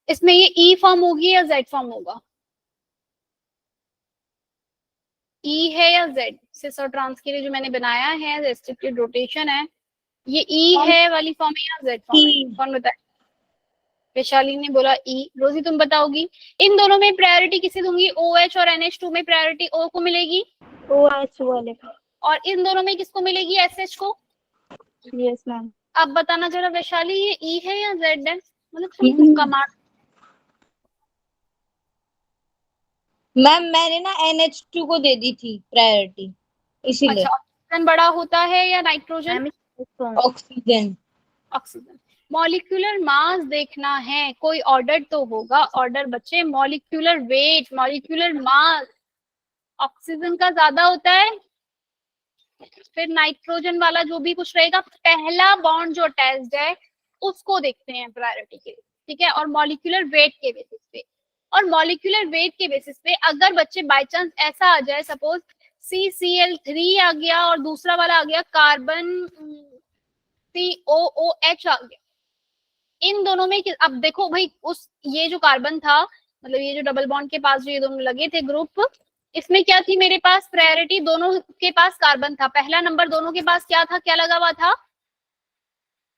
इसमें ये ई फॉर्म होगी या जेड फॉर्म होगा? ई है या जेड? सिस और ट्रांस के लिए जो मैंने बनाया है रेस्ट्रिक्टेड रोटेशन है, ये ई है वाली फॉर्म है या जेड फॉर्म है? कौन बताए? वैशाली ने बोला ई। रोजी तुम बताओगी। इन दोनों में प्रायोरिटी किसे दूंगी? ओ एच और NH2 में प्रायोरिटी ओ को मिलेगी, OH वाले का। और इन दोनों में किसको मिलेगी? SH को। Yes ma'am. अब बताना जरा वैशाली, ये ई है या जेड है? मतलब तुम तुक्का मार। मैम मैंने ना NH2 को दे दी थी प्रायोरिटी, इसीलिए। अच्छा, ऑक्सीजन बड़ा होता है या nitrogen? Oxygen. Oxygen. Molecular mass देखना है, कोई ऑर्डर तो होगा। ऑर्डर बच्चे, molecular weight, molecular mass oxygen का ज्यादा होता है, फिर नाइट्रोजन वाला जो भी कुछ रहेगा, पहला बॉन्ड जो अटैच्ड है उसको देखते हैं प्रायोरिटी के लिए, ठीक है। और मॉलिक्यूलर वेट के बेसिस पे, और मॉलिक्यूलर वेट के बेसिस पे अगर बच्चे बाय चांस ऐसा आ जाए, सपोज CCl3 आ गया और दूसरा वाला आ गया कार्बन COOH आ गया, इन दोनों में अब देखो भाई, उस ये जो कार्बन था, मतलब ये जो डबल बॉन्ड के पास जो ये दोनों लगे थे ग्रुप, इसमें क्या थी मेरे पास प्रायोरिटी? दोनों के पास कार्बन था, पहला नंबर दोनों के पास क्या था, क्या लगा हुआ था?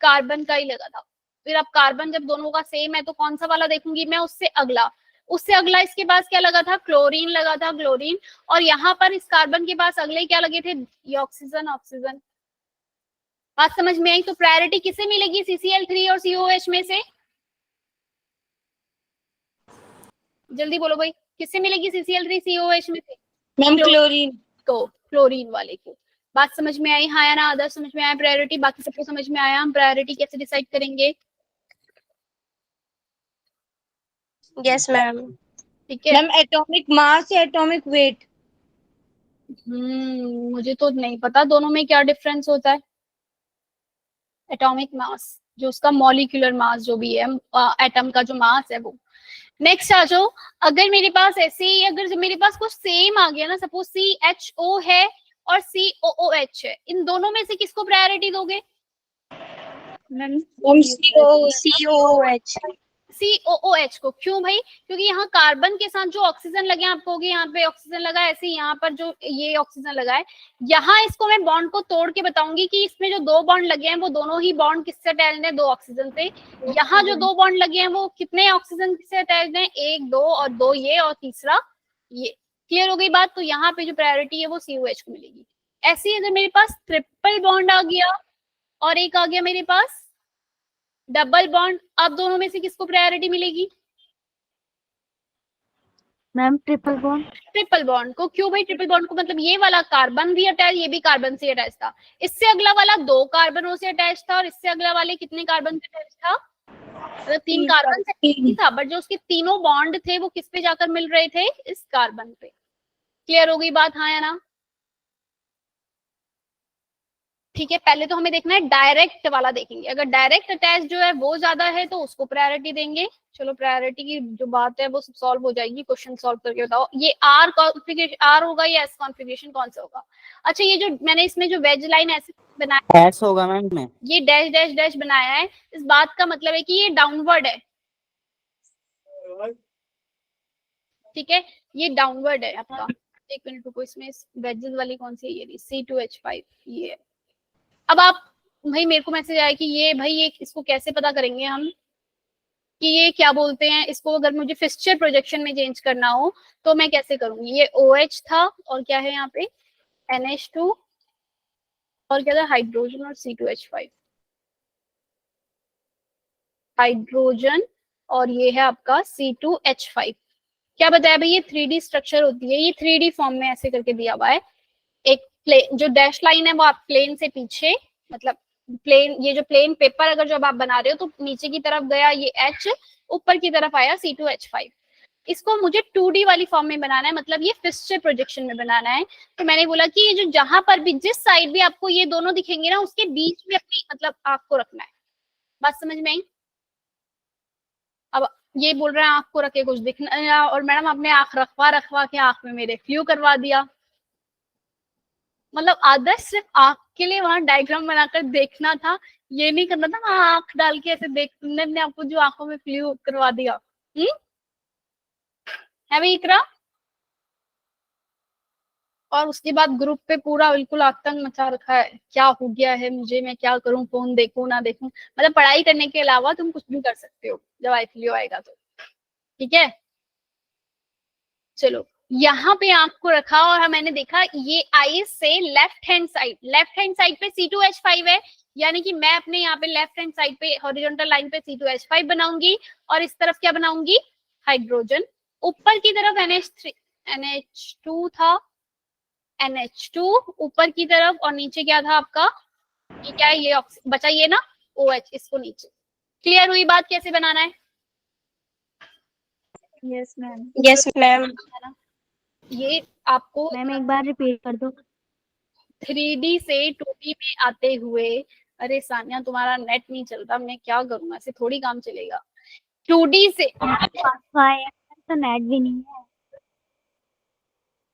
कार्बन का ही लगा था। फिर अब कार्बन जब दोनों का सेम है तो कौन सा वाला देखूंगी मैं? उससे अगला। उससे अगला इसके पास क्या लगा था? क्लोरीन लगा था, क्लोरीन। और यहाँ पर इस कार्बन के पास अगले क्या लगे थे? ये ऑक्सीजन, ऑक्सीजन। बात समझ में आई? तो प्रायोरिटी किसे मिलेगी CCl3 और COH में से? जल्दी बोलो भाई, किससे मिलेगी CCl3 COH में से? मैम क्लोरीन को, क्लोरीन वाले को। बात समझ में आई? हाँ या ना? आदर्श समझ में आया? प्रायोरिटी बाकी सबको समझ में आया? हम प्रायोरिटी कैसे डिसाइड करेंगे? Yes ma'am. ठीक है। मैम एटॉमिक मास या एटॉमिक वेट? मुझे तो नहीं पता दोनों में क्या डिफरेंस होता है। एटॉमिक मास, जो उसका मॉलिक्यूलर मास जो भी है, एटम का जो मास है वो। नेक्स्ट आ जाओ। अगर मेरे पास ऐसे ही, अगर मेरे पास कुछ सेम आ गया ना, सपोज CHO है और COOH है, इन दोनों में से किसको प्रायोरिटी दोगे? Ma'am COOH। COOH को। क्यों भाई? क्योंकि यहाँ कार्बन के साथ जो ऑक्सीजन लगे, आप कहोगे यहाँ पे ऑक्सीजन लगा है, ऐसे यहाँ पर जो ये ऑक्सीजन लगा है, यहाँ इसको मैं बॉन्ड को तोड़ के बताऊंगी कि इसमें जो दो बॉन्ड लगे हैं वो दोनों ही बॉन्ड किससे अटैच्ड है? दो ऑक्सीजन से। यहाँ जो दो बॉन्ड लगे हैं वो कितने ऑक्सीजन से अटैच्ड है? एक, दो, और दो ये, और तीसरा ये। क्लियर हो गई बात? तो यहाँ पे जो प्रायोरिटी है वो COH को मिलेगी। ऐसे ही अगर मेरे पास ट्रिपल बॉन्ड आ गया और एक आ गया मेरे पास डबल बॉन्ड, अब दोनों में से किसको प्रायोरिटी मिलेगी? Ma'am triple bond. Triple bond को। क्यों भाई ट्रिपल बॉन्ड को? मतलब ये वाला कार्बन भी अटैच, ये भी कार्बन से अटैच था, इससे अगला वाला दो कार्बनों से अटैच था, और इससे अगला वाले कितने कार्बन से अटैच था? मतलब तीन कार्बन से ही था, बट जो उसके तीनों बॉन्ड थे वो किस पे जाकर मिल रहे थे? इस कार्बन पे। क्लियर हो गई बात? हाँ या ना? ठीक है, पहले तो हमें देखना है डायरेक्ट वाला देखेंगे। अगर डायरेक्ट अटैच जो है वो ज्यादा है तो उसको प्रायोरिटी देंगे। चलो प्रायोरिटी की जो बात है वो सब सॉल्व हो जाएगी। क्वेश्चन सॉल्व करके बताओ, ये आर कॉन्फ़िगरेशन आर होगा या एस कॉन्फ़िगरेशन, कौन सा होगा? अच्छा, ये जो मैंने इसमें जो वेज लाइन ऐसे बनाया, एस होगा मैम में। ये डैश डैश डैश बनाया है, इस बात का मतलब है कि ये डाउनवर्ड है। ठीक है, ये डाउनवर्ड है आपका। एक मिनट रुको, इसमें वेजेस वाली कौन सी है? ये C2H5 ये है। अब आप भाई, मेरे को मैसेज आया कि ये भाई ये इसको कैसे पता करेंगे हम कि ये क्या बोलते हैं इसको? अगर मुझे फिक्सचर प्रोजेक्शन में चेंज करना हो तो मैं कैसे करूंगी? ये OH था और क्या है यहाँ पे? NH2 और क्या था? हाइड्रोजन और C2H5। हाइड्रोजन और ये है आपका C2H5। क्या बताया भाई? ये 3D स्ट्रक्चर होती है, ये 3D फॉर्म में ऐसे करके दिया हुआ है। एक प्लेन जो डैश लाइन है वो आप प्लेन से पीछे, मतलब प्लेन, ये जो प्लेन पेपर अगर जब आप बना रहे हो तो नीचे की तरफ गया ये H, ऊपर की तरफ आया C2H5। इसको मुझे 2D वाली फॉर्म में बनाना है, मतलब ये फिक्सचर प्रोजेक्शन में बनाना है। तो मैंने बोला कि ये जो जहां पर भी जिस साइड भी आपको ये दोनों दिखेंगे ना, उसके बीच में अपनी मतलब आंख को रखना है। बात समझ में आई? अब ये बोल रहा है आंख को रखे कुछ दिखना, और मैडम आपने आंख रखवा रखवा के आंख में मेरे फ्लू करवा दिया। मतलब आदर्श सिर्फ आंख के लिए वहां डायग्राम बनाकर देखना था, ये नहीं करना था हाँ आंख डाल के ऐसे देखने ने आपको जो आंखों में फ्लू करवा दिया। है भाई इकरा। और उसके बाद ग्रुप पे पूरा बिल्कुल आतंक मचा रखा है, क्या हो गया है मुझे, मैं क्या करूं, फोन देखूं ना देखूं, मतलब पढ़ाई करने के अलावा तुम कुछ भी कर सकते हो जब आईफीलियो आएगा तो। ठीक है चलो, यहाँ पे आंख को रखा और मैंने देखा ये आई से लेफ्ट हैंड साइड पे C2H5 है, यानी कि मैं अपने यहाँ पे लेफ्ट हैंड साइड पे हॉरिजॉन्टल लाइन पे C2H5 बनाऊंगी और इस तरफ क्या बनाऊंगी, हाइड्रोजन। ऊपर की तरफ NH2 था, NH2 ऊपर की तरफ, और नीचे क्या था आपका, ये क्या है, ये बचा ये ना OH, इसको नीचे। क्लियर हुई बात कैसे बनाना है? Yes ma'am. Yes ma'am. है ना, ये आपको मैम एक बार रिपीट कर दो। 3D से 2D में आते हुए, अरे सानिया तुम्हारा नेट नहीं चलता, मैं क्या करूं, ऐसे थोड़ी काम चलेगा। 2D से तो नेट भी नहीं है।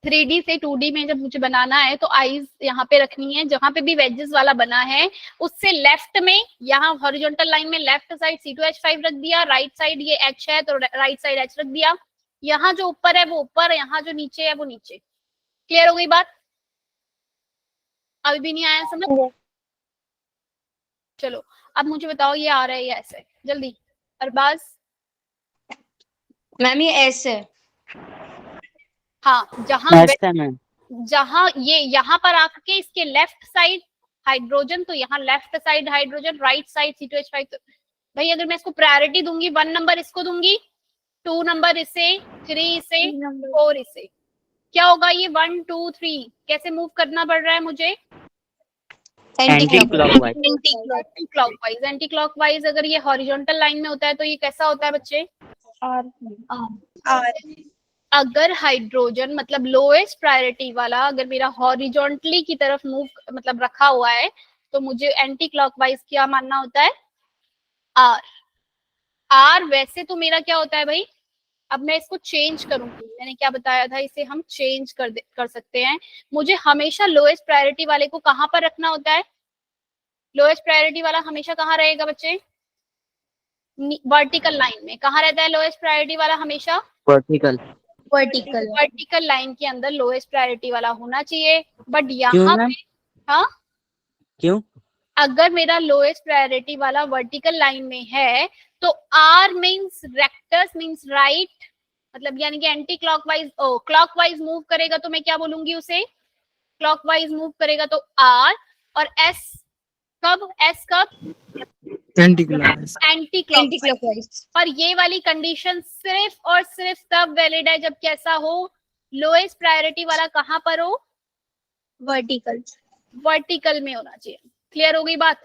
3D से 2D में जब मुझे बनाना है तो आईज यहाँ पे रखनी है, जहां पे भी वेजेस वाला बना है उससे लेफ्ट में, यहाँ हॉरिजॉन्टल लाइन में लेफ्ट साइड C2H5 रख दिया, राइट साइड ये H है तो राइट साइड H रख दिया, यहाँ जो ऊपर है वो ऊपर, यहाँ जो नीचे है वो नीचे। क्लियर हो गई बात? अभी भी नहीं आया समझ? चलो अब मुझे बताओ ये आ रहा है या ऐसे, जल्दी अरबाज। मैम ये एस है। हाँ, जहां ये यहाँ पर आके इसके लेफ्ट साइड हाइड्रोजन, तो यहाँ left side hydrogen, right side C2H5। तो भाई अगर मैं इसको प्रायोरिटी दूंगी 1 नंबर इसको दूंगी, 2 नंबर इसे, 3 इसे, 4 इसे, क्या होगा ये 1 2 3 कैसे मूव करना पड़ रहा है मुझे, एंटी क्लॉकवाइज। Anti clockwise. अगर ये हॉरिजॉन्टल लाइन में होता है तो ये कैसा होता है बच्चे, और अगर हाइड्रोजन मतलब लोएस्ट प्रायोरिटी वाला अगर मेरा हॉरिजॉन्टली की तरफ मूव मतलब रखा हुआ है तो मुझे एंटी क्लॉकवाइज क्या मानना होता है, आर। आर वैसे तो मेरा क्या होता है भाई, अब मैं इसको चेंज करूंगी, मैंने क्या बताया था, इसे हम चेंज कर सकते हैं। मुझे हमेशा लोएस्ट प्रायोरिटी वाले को कहां पर रखना होता है, लोएस्ट प्रायोरिटी वाला हमेशा कहाँ रहेगा बच्चे, वर्टिकल लाइन में। कहाँ रहता है लोएस्ट प्रायोरिटी वाला हमेशा, वर्टिकल वर्टिकल लाइन के अंदर लोएस्ट प्रायोरिटी वाला होना चाहिए। बट यहाँ पे हाँ, क्यों, अगर मेरा लोएस्ट प्रायोरिटी वाला वर्टिकल लाइन में है तो R means rectus means right, मतलब यानी कि एंटी क्लॉकवाइज क्लॉकवाइज मूव करेगा तो मैं क्या बोलूंगी उसे, क्लॉकवाइज मूव करेगा तो आर। और एस कब, एस कब, एंटी क्लॉकवाइज। और ये वाली कंडीशन सिर्फ और सिर्फ तब वैलिड है जब कैसा हो, लोएस्ट प्रायोरिटी वाला कहां पर हो, वर्टिकल में होना चाहिए। क्लियर हो गई बात?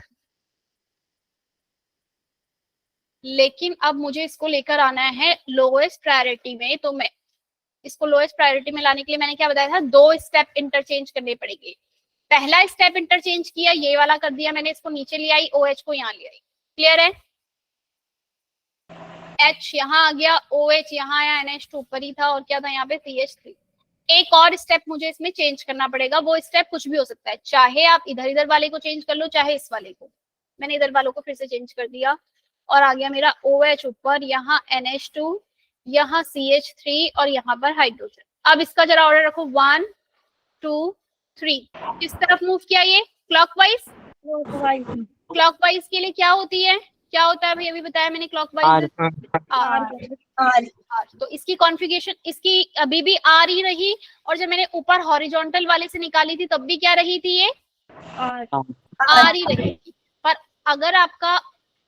लेकिन अब मुझे इसको लेकर आना है लोएस्ट प्रायोरिटी में, तो मैं इसको लोएस्ट प्रायोरिटी में लाने के लिए मैंने क्या बताया था, 2 स्टेप इंटरचेंज करने पड़ेंगे। पहला स्टेप इंटरचेंज किया, ये वाला कर दिया मैंने, इसको नीचे ले आई, OH को यहाँ ले आई। क्लियर है? H यहाँ आ गया, OH यहाँ आया, NH2 ऊपर ही था और क्या था यहाँ पे CH3। एक और स्टेप मुझे इसमें चेंज करना पड़ेगा, वो स्टेप कुछ भी हो सकता है, चाहे आप इधर वाले को चेंज कर लो चाहे इस वाले को। मैंने इधर वालों को फिर से चेंज कर दिया और आ गया मेरा OH ऊपर, यहाँ NH2, यहाँ CH3 और यहाँ पर हाइड्रोजन। अब इसका जरा ऑर्डर रखो, 1 2 3। किस तरफ मूव किया ये, क्लॉकवाइज। क्लॉकवाइज के लिए क्या होती है, क्या होता है भाई, अभी बताया मैंने, क्लॉकवाइज आर। तो इसकी कॉन्फ़िगरेशन इसकी अभी भी आर ही रही, और जब मैंने ऊपर हॉरिजॉन्टल वाले से निकाली थी तब भी क्या रही थी, ये आर ही रही थी। पर अगर आपका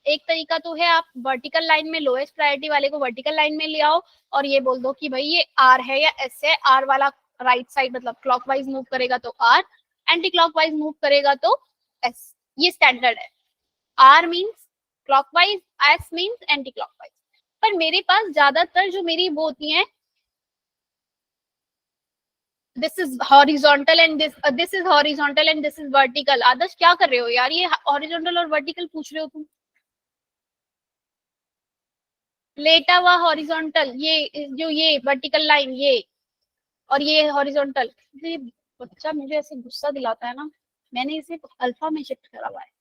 एक तरीका तो है, आप वर्टिकल लाइन में लोएस्ट प्रायोरिटी वाले को वर्टिकल लाइन में ले आओ और ये बोल दो कि भाई ये आर है या एस है, आर वाला राइट साइड मतलब क्लॉकवाइज मूव करेगा तो आर, एंटी क्लॉकवाइज मूव करेगा तो एस। ये स्टैंडर्ड है, R means clockwise, S means anti clockwise. पर मेरे पास ज्यादातर जो मेरी वो होती हैं, this is horizontal and this is horizontal and this is vertical. Adarsh क्या कर रहे हो यार, ये हॉरिजॉन्टल और वर्टिकल पूछ रहे हो तुम, लेटा हुआ हॉरिजॉन्टल, ये जो ये वर्टिकल लाइन ये, और ये हॉरिजॉन्टल, ये बच्चा मुझे ऐसे गुस्सा दिलाता है ना, मैंने इसे अल्फा में शिफ्ट करा हुआ है।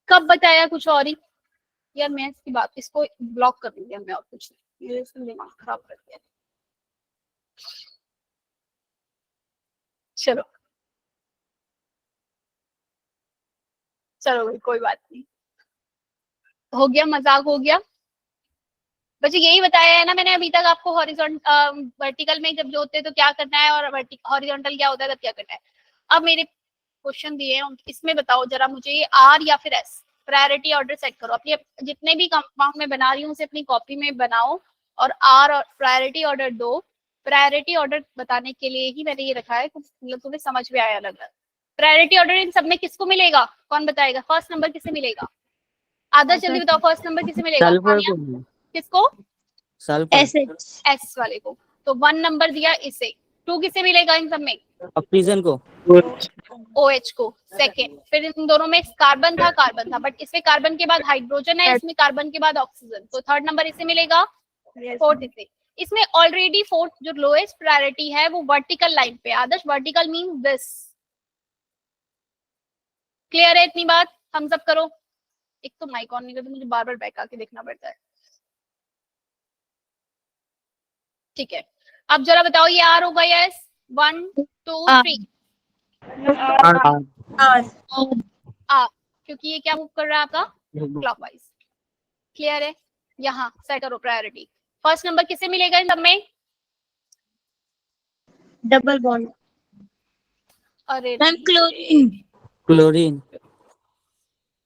कब बताया कुछ और ही। यार मैं इसकी बात, इसको ब्लॉक कर दूंगी मैं, और कुछ नहीं, मेरे इसने दिमाग खराब कर दिया। चलो चलो भाई, कोई बात नहीं, हो गया, मजाक हो गया। बच्चे यही बताया है ना मैंने अभी तक आपको, हॉरिजॉन्टल वर्टिकल में जब जो होते हैं तो क्या करना है, और हॉरिजॉन्टल क्या होता है तब क्या करना है। अब मेरे क्वेश्चन दिए हैं, इसमें बताओ जरा मुझे, ये आर या फिर एस, प्रायोरिटी ऑर्डर सेट करो। अपनी जितने भी कंपाउंड में बना रही हूँ उसे अपनी कॉपी में बनाओ, और आर और प्रायोरिटी ऑर्डर दो। प्रायोरिटी ऑर्डर बताने के लिए ही मैंने ये रखा है, मतलब तुम्हें समझ में आया लग रहा है। प्रायोरिटी ऑर्डर इन सब में किसको मिलेगा, कौन बताएगा, फर्स्ट नंबर किसे मिलेगा। आदर्श जल्दी बताओ, फर्स्ट नंबर किसे मिलेगा। सल्फर तानिया, को, किसको, सल्फर, एसएच एस वाले को। तो 1 नंबर दिया इसे। 2 किसे मिलेगा इन सब में, ऑक्सीजन को, OH को। सेकेंड, फिर इन दोनों में कार्बन था, बट इसमें कार्बन के बाद हाइड्रोजन है, इसमें कार्बन के बाद ऑक्सीजन, तो 3rd नंबर इसे मिलेगा। 4th इसे। इसमें ऑलरेडी 4th जो लोएस्ट प्रायोरिटी है वो वर्टिकल लाइन पे। आदर्श वर्टिकल मीन दिस। क्लियर है इतनी बात, हम सब करो। एक तो माइक ऑन नहीं करते, मुझे बार बार बैक आके देखना पड़ता है। ठीक है, अब जरा बताओ ये आर होगा या एस। 1 2 3 आर, क्योंकि ये क्या मूव कर रहा है आपका, क्लॉकवाइज। क्लियर है, यहाँ सेट करो प्रायोरिटी। फर्स्ट नंबर किसे मिलेगा इन सब में, डबल बॉन्ड। अरे मैम क्लोरीन। क्लोरीन,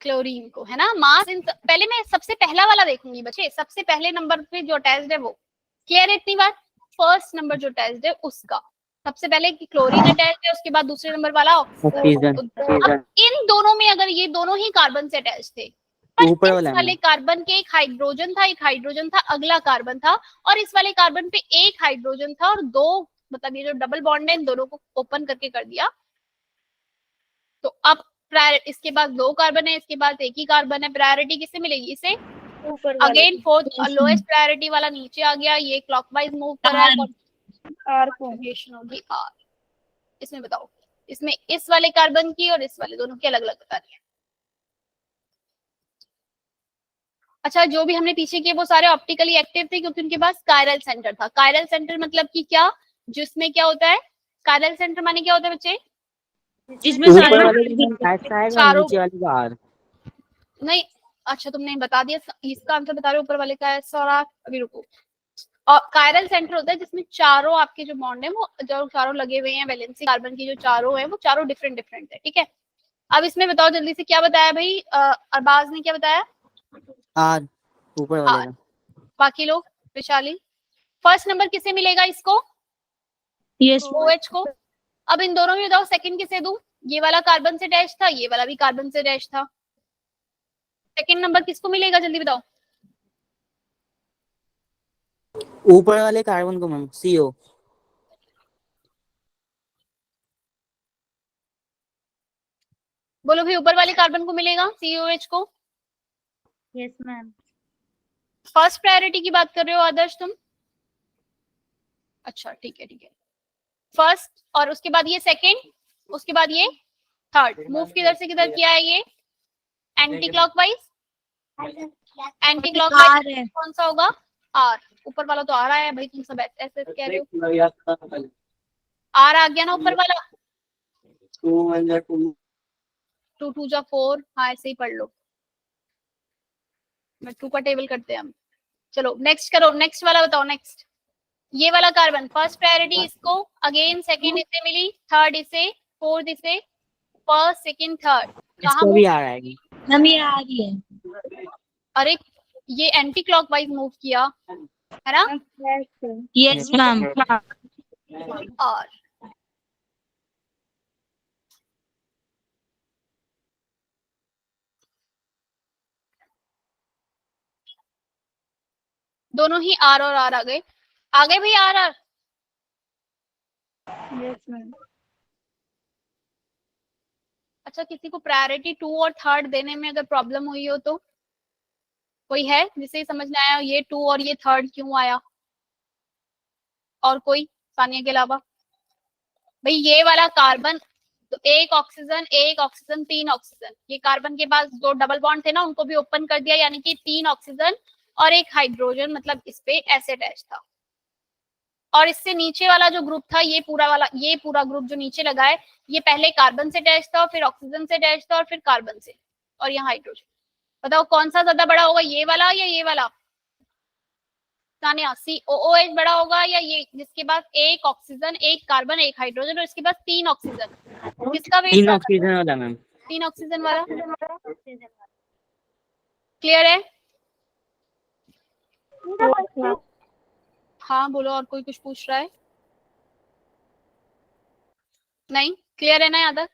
क्लोरीन को, है ना। मास इन पहले मैं सबसे पहला वाला देखूंगी बच्चे, सबसे पहले नंबर पे जो अटैच्ड है वो। क्लियर है इतनी बात, फर्स्ट नंबर जो अटैच्ड है उसका सबसे पहले क्लोरीन अटैच्ड है, उसके बाद दूसरे नंबर वाला ऑक्सीजन, अब इन दोनों में अगर ये दोनों ही कार्बन से अटैच थे, पर ऊपर इस वाला वाले कार्बन के एक हाइड्रोजन था, अगला कार्बन था, और इस वाले कार्बन पे एक हाइड्रोजन था, और 2, मतलब ये जो डबल बॉन्ड है इन दोनों को ओपन करके कर दिया। तो अब इसके बाद 2 कार्बन है, इसके बाद एक ही कार्बन है, प्रायोरिटी किससे मिलेगी, इसे। अगेन 4th लोएस्ट प्रायोरिटी वाला नीचे आ गया, ये क्लॉकवाइज मूव कर रहा है, आर को कॉन्जुगेशन होगी आर। इसमें बताओ, इसमें इस वाले कार्बन की और इस वाले दोनों की अलग अलग बता रही है। अच्छा, जो भी हमने पीछे किए वो सारे ऑप्टिकली एक्टिव थे, क्योंकि उनके पास कायरल सेंटर था। कायरल सेंटर मतलब कि क्या, जिसमें क्या होता है, कायरल सेंटर माने क्या होता है बच्चे, जिसमें ऊपर वाले का एस आएगा, चारों, नीचे वाले का आर। नहीं, अच्छा तुमने बता दिया, इसका आंसर बता रहे हो ऊपर वाले का एस और आर। अभी रुको, और कायरल सेंटर होता है जिसमें चारों आपके जो बॉन्ड है वो जो चारों लगे हुए हैं, वैलेंसी कार्बन की जो चारों है वो चारों डिफरेंट डिफरेंट है, ठीक है। अब इसमें बताओ जल्दी से, क्या बताया भाई, अरबाज ने क्या बताया, आर, ऊपर वाले आर। का। बाकी लोग, विशाली, फर्स्ट नंबर किसे मिलेगा, इसको, यस OH को। अब इन दोनों में बताओ सेकंड किसे दूं, ये वाला कार्बन से अटैच था, ये वाला भी कार्बन से अटैच था, सेकंड नंबर किसको मिलेगा, जल्दी बताओ। ऊपर वाले कार्बन को मैम, CO। बोलो भाई, ऊपर वाले कार्बन को मिलेगा, COH को। Yes ma'am. फर्स्ट प्रायोरिटी की बात कर रहे हो आदर्श तुम, अच्छा ठीक है ठीक है। फर्स्ट, और उसके बाद ये सेकंड, उसके बाद ये थर्ड। मूव किधर से किधर किया है ये, एंटी क्लॉकवाइज। एंटी क्लॉकवाइज कौन सा होगा, आर। ऊपर वाला तो आ रहा है भाई, तुम सब ऐसे कह रहे हो, आर आ गया ना ऊपर वाला। 2 2 जा 4, हाँ ऐसे ही पढ़ लो, मैं 2 का टेबल करते हैं हम। चलो नेक्स्ट करो, नेक्स्ट वाला बताओ, नेक्स्ट ये वाला कार्बन, फर्स्ट प्रायोरिटी इसको, अगेन सेकंड इसे मिली, थर्ड इसे, फोर्थ इसे, फर्स्ट सेकंड थर्ड। कहाँ इसको भी आर आएगी मैम, ये आ रही है। अरे ये एंटी क्लॉकवाइज मूव किया है ना, यस मैम। और दोनों ही आर और आर आ गए, भाई आर आर। Yes ma'am. अच्छा, किसी को प्रायोरिटी 2 और थर्ड देने में अगर प्रॉब्लम हुई हो तो, कोई है जिसे समझ में आया ये 2 और ये थर्ड क्यों आया, और कोई, तानिया के अलावा? भाई ये वाला कार्बन, तो एक ऑक्सीजन 3 ऑक्सीजन, ये कार्बन के पास दो डबल बॉन्ड थे ना, उनको भी ओपन कर दिया, यानी कि 3 ऑक्सीजन और एक हाइड्रोजन, मतलब इस पे ऐसे अटैच था। और इससे नीचे वाला जो ग्रुप था, ये पूरा ग्रुप जो नीचे लगा है, ये पहले कार्बन से अटैच था, फिर ऑक्सीजन से अटैच था, और फिर कार्बन से, और यहाँ हाइड्रोजन। बताओ कौन सा ज्यादा बड़ा होगा, ये वाला या ये वाला? तानिया, COOH बड़ा होगा या ये जिसके पास एक ऑक्सीजन, एक कार्बन, एक हाइड्रोजन, और इसके पास 3 ऑक्सीजन? किसका वेट 3 ज्यादा? ऑक्सीजन वाला मैम। 3 ऑक्सीजन वाला। क्लियर है? हाँ बोलो, और कोई कुछ पूछ रहा है? नहीं क्लियर है ना यहाँ तक?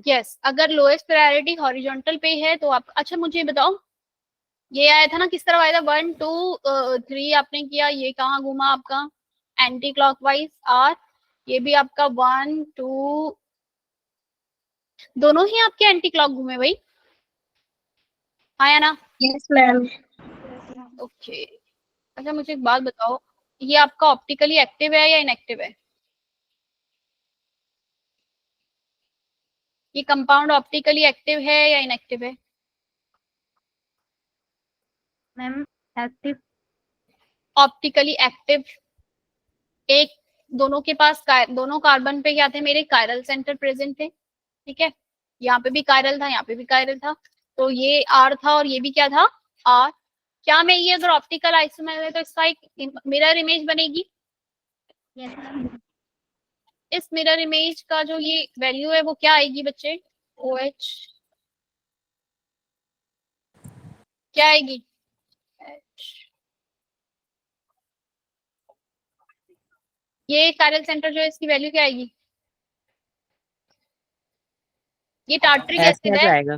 यस, अगर लोएस्ट प्रायोरिटी हॉरिजॉन्टल पे है तो आप, अच्छा मुझे बताओ, ये आया था ना, किस तरह आया था? 1 2 3 आपने किया, ये कहाँ घूमा आपका? Anti clockwise. और ये भी आपका 1 2, दोनों ही आपके एंटी क्लॉक घूमे भाई, आया ना? Yes ma'am. ओके। अच्छा मुझे एक बात बताओ, ये आपका ऑप्टिकली एक्टिव है या इनएक्टिव है? ये कंपाउंड ऑप्टिकली एक्टिव है या इनएक्टिव है? Ma'am active. Optically active. एक, दोनों के पास दोनों कार्बन पे क्या थे मेरे? कायरल सेंटर प्रेजेंट थे, ठीक है? यहाँ पे भी कायरल था, यहाँ पे भी कायरल था, तो ये R था और ये भी क्या था? R। क्या मैं ये अगर ऑप्टिकल आइसोमर है तो इसका एक मिरर इमेज बनेगी। Yes ma'am. इस मिरर इमेज का जो ये वैल्यू है वो क्या आएगी बच्चे? OH क्या आएगी? H। ये कायरल सेंटर जो है इसकी वैल्यू क्या आएगी? ये टार्ट्रिक एसिड ऐसे है, आएगा।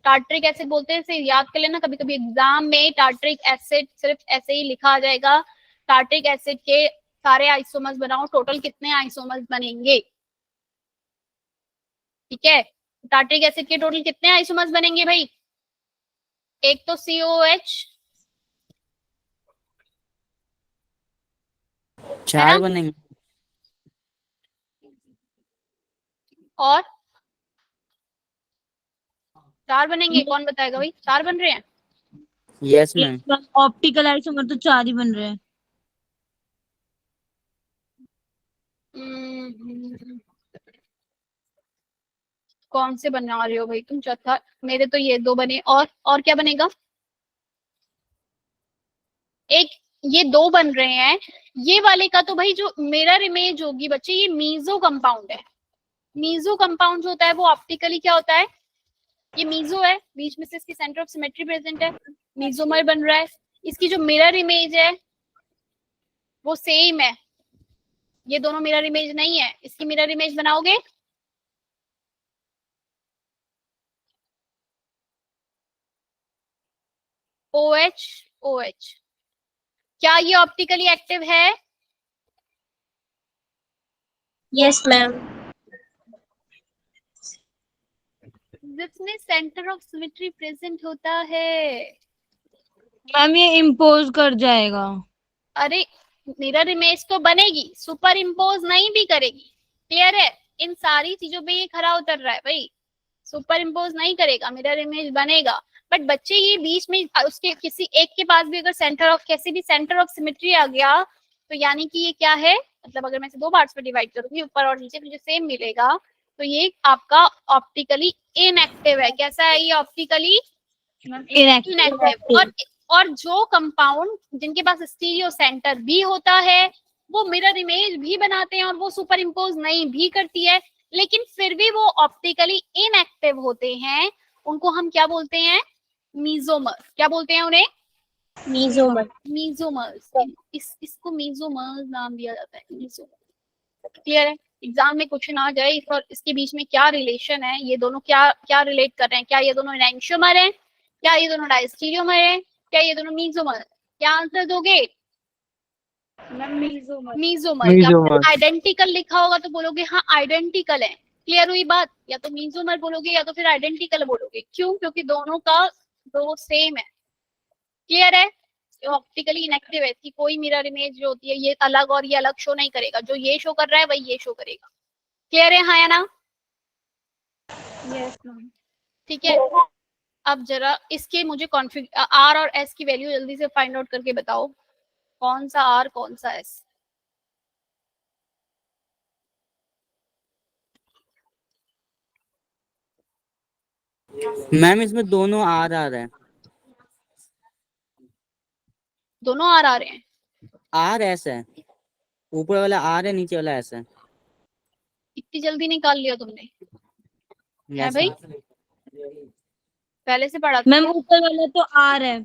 टार्ट्रिक एसिड बोलते हैं इसे, याद कर लेना, कभी कभी एग्जाम में टार्ट्रिक एसिड सिर्फ ऐसे ही लिखा आ जाएगा। टार्ट्रिक एसिड के सारे आइसोमर्स बनाओ, टोटल कितने आइसोमर्स बनेंगे, ठीक है? टार्ट्रिक एसिड के टोटल कितने आइसोमर्स बनेंगे भाई? एक तो COOH, 4 बनेंगे। और 4 बनेंगे, कौन बताएगा भाई? 4 बन रहे हैं? Yes ma'am. ऑप्टिकल आइसोमर तो 4 ही बन रहे हैं। कौन से बना रहे हो भाई तुम? चौथा, मेरे तो ये 2 बने, और क्या बनेगा? एक, ये 2 बन रहे हैं। ये वाले का तो भाई जो मिरर इमेज होगी बच्चे, ये मीजो कंपाउंड है। मीजो कंपाउंड जो होता है वो ऑप्टिकली क्या होता है? ये मीजो है, बीच में से इसकी सेंटर ऑफ सिमेट्री प्रेजेंट है, मीजोमर बन रहा है। इसकी जो मिरर इमेज है वो सेम है, ये दोनों मिरर इमेज नहीं है। इसकी मिरर इमेज बनाओगे, OH OH। क्या ये ऑप्टिकली एक्टिव है? Yes ma'am. जिसमें सेंटर ऑफ सिमेट्री प्रेजेंट होता है। मैम ये इम्पोज कर जाएगा। अरे मिरर इमेज तो बनेगी, सुपर इम्पोज नहीं भी करेगी, क्लियर है? इन सारी चीजों पे ये खरा उतर रहा है भाई, सुपर इम्पोज नहीं करेगा, मिरर इमेज बनेगा। बट बच्चे ये बीच में उसके किसी एक के पास भी अगर सेंटर ऑफ, कैसे भी सेंटर ऑफ सिमेट्री आ गया, तो यानी कि ये क्या है? मतलब अगर मैं इसे 2 पार्ट्स में डिवाइड करूंगी, ऊपर और नीचे, मुझे सेम मिलेगा, तो ये आपका ऑप्टिकली इनएक्टिव है। कैसा है ये? Optically inactive. और जो कंपाउंड जिनके पास स्टीरियो सेंटर भी होता है वो मिरर इमेज भी बनाते हैं और वो सुपर इम्पोज नहीं भी करती है, लेकिन फिर भी वो ऑप्टिकली इनएक्टिव होते हैं, उनको हम क्या बोलते हैं? मीजोमर। क्या बोलते हैं उन्हें? मीजोमर। मीजोमर्स। इसको मीजोमर्स नाम दिया जाता है, मीजोमर। क्लियर है? एग्जाम में क्वेश्चन आ जाए और इसके बीच में क्या रिलेशन है, ये दोनों क्या क्या रिलेट कर रहे हैं, क्या ये दोनों एनेंशियोमर हैं, क्या ये दोनों डायस्टीरियोमर हैं, क्या ये दोनों मीजोमर? क्या आंसर दोगे? मीजोमर। आइडेंटिकल लिखा होगा तो बोलोगे हाँ आइडेंटिकल है। क्लियर हुई बात? या तो मीजोमर बोलोगे या तो फिर आइडेंटिकल बोलोगे। क्यों? क्योंकि दोनों का दो सेम है, क्लियर है। ऑप्टिकली इनएक्टिव है, इसकी कोई मिरर इमेज जो होती है ये अलग और ये अलग शो नहीं करेगा, जो ये शो कर रहा है वही ये शो करेगा। क्लियर है हाँ या ना? Yes ma'am. ठीक है, अब जरा इसके मुझे कॉन्फिग आर और एस की वैल्यू जल्दी से फाइंड आउट करके बताओ, कौन सा आर कौन सा एस। मैम इसमें दोनों आर आ रहे हैं, दोनों आर आ रहे हैं। आर एस है, ऊपर वाला आर है, नीचे वाला एस है। इतनी जल्दी निकाल लिया तुमने, है यस भाई? पहले से पढ़ा था मैम क्या? ऊपर वाला तो आर है।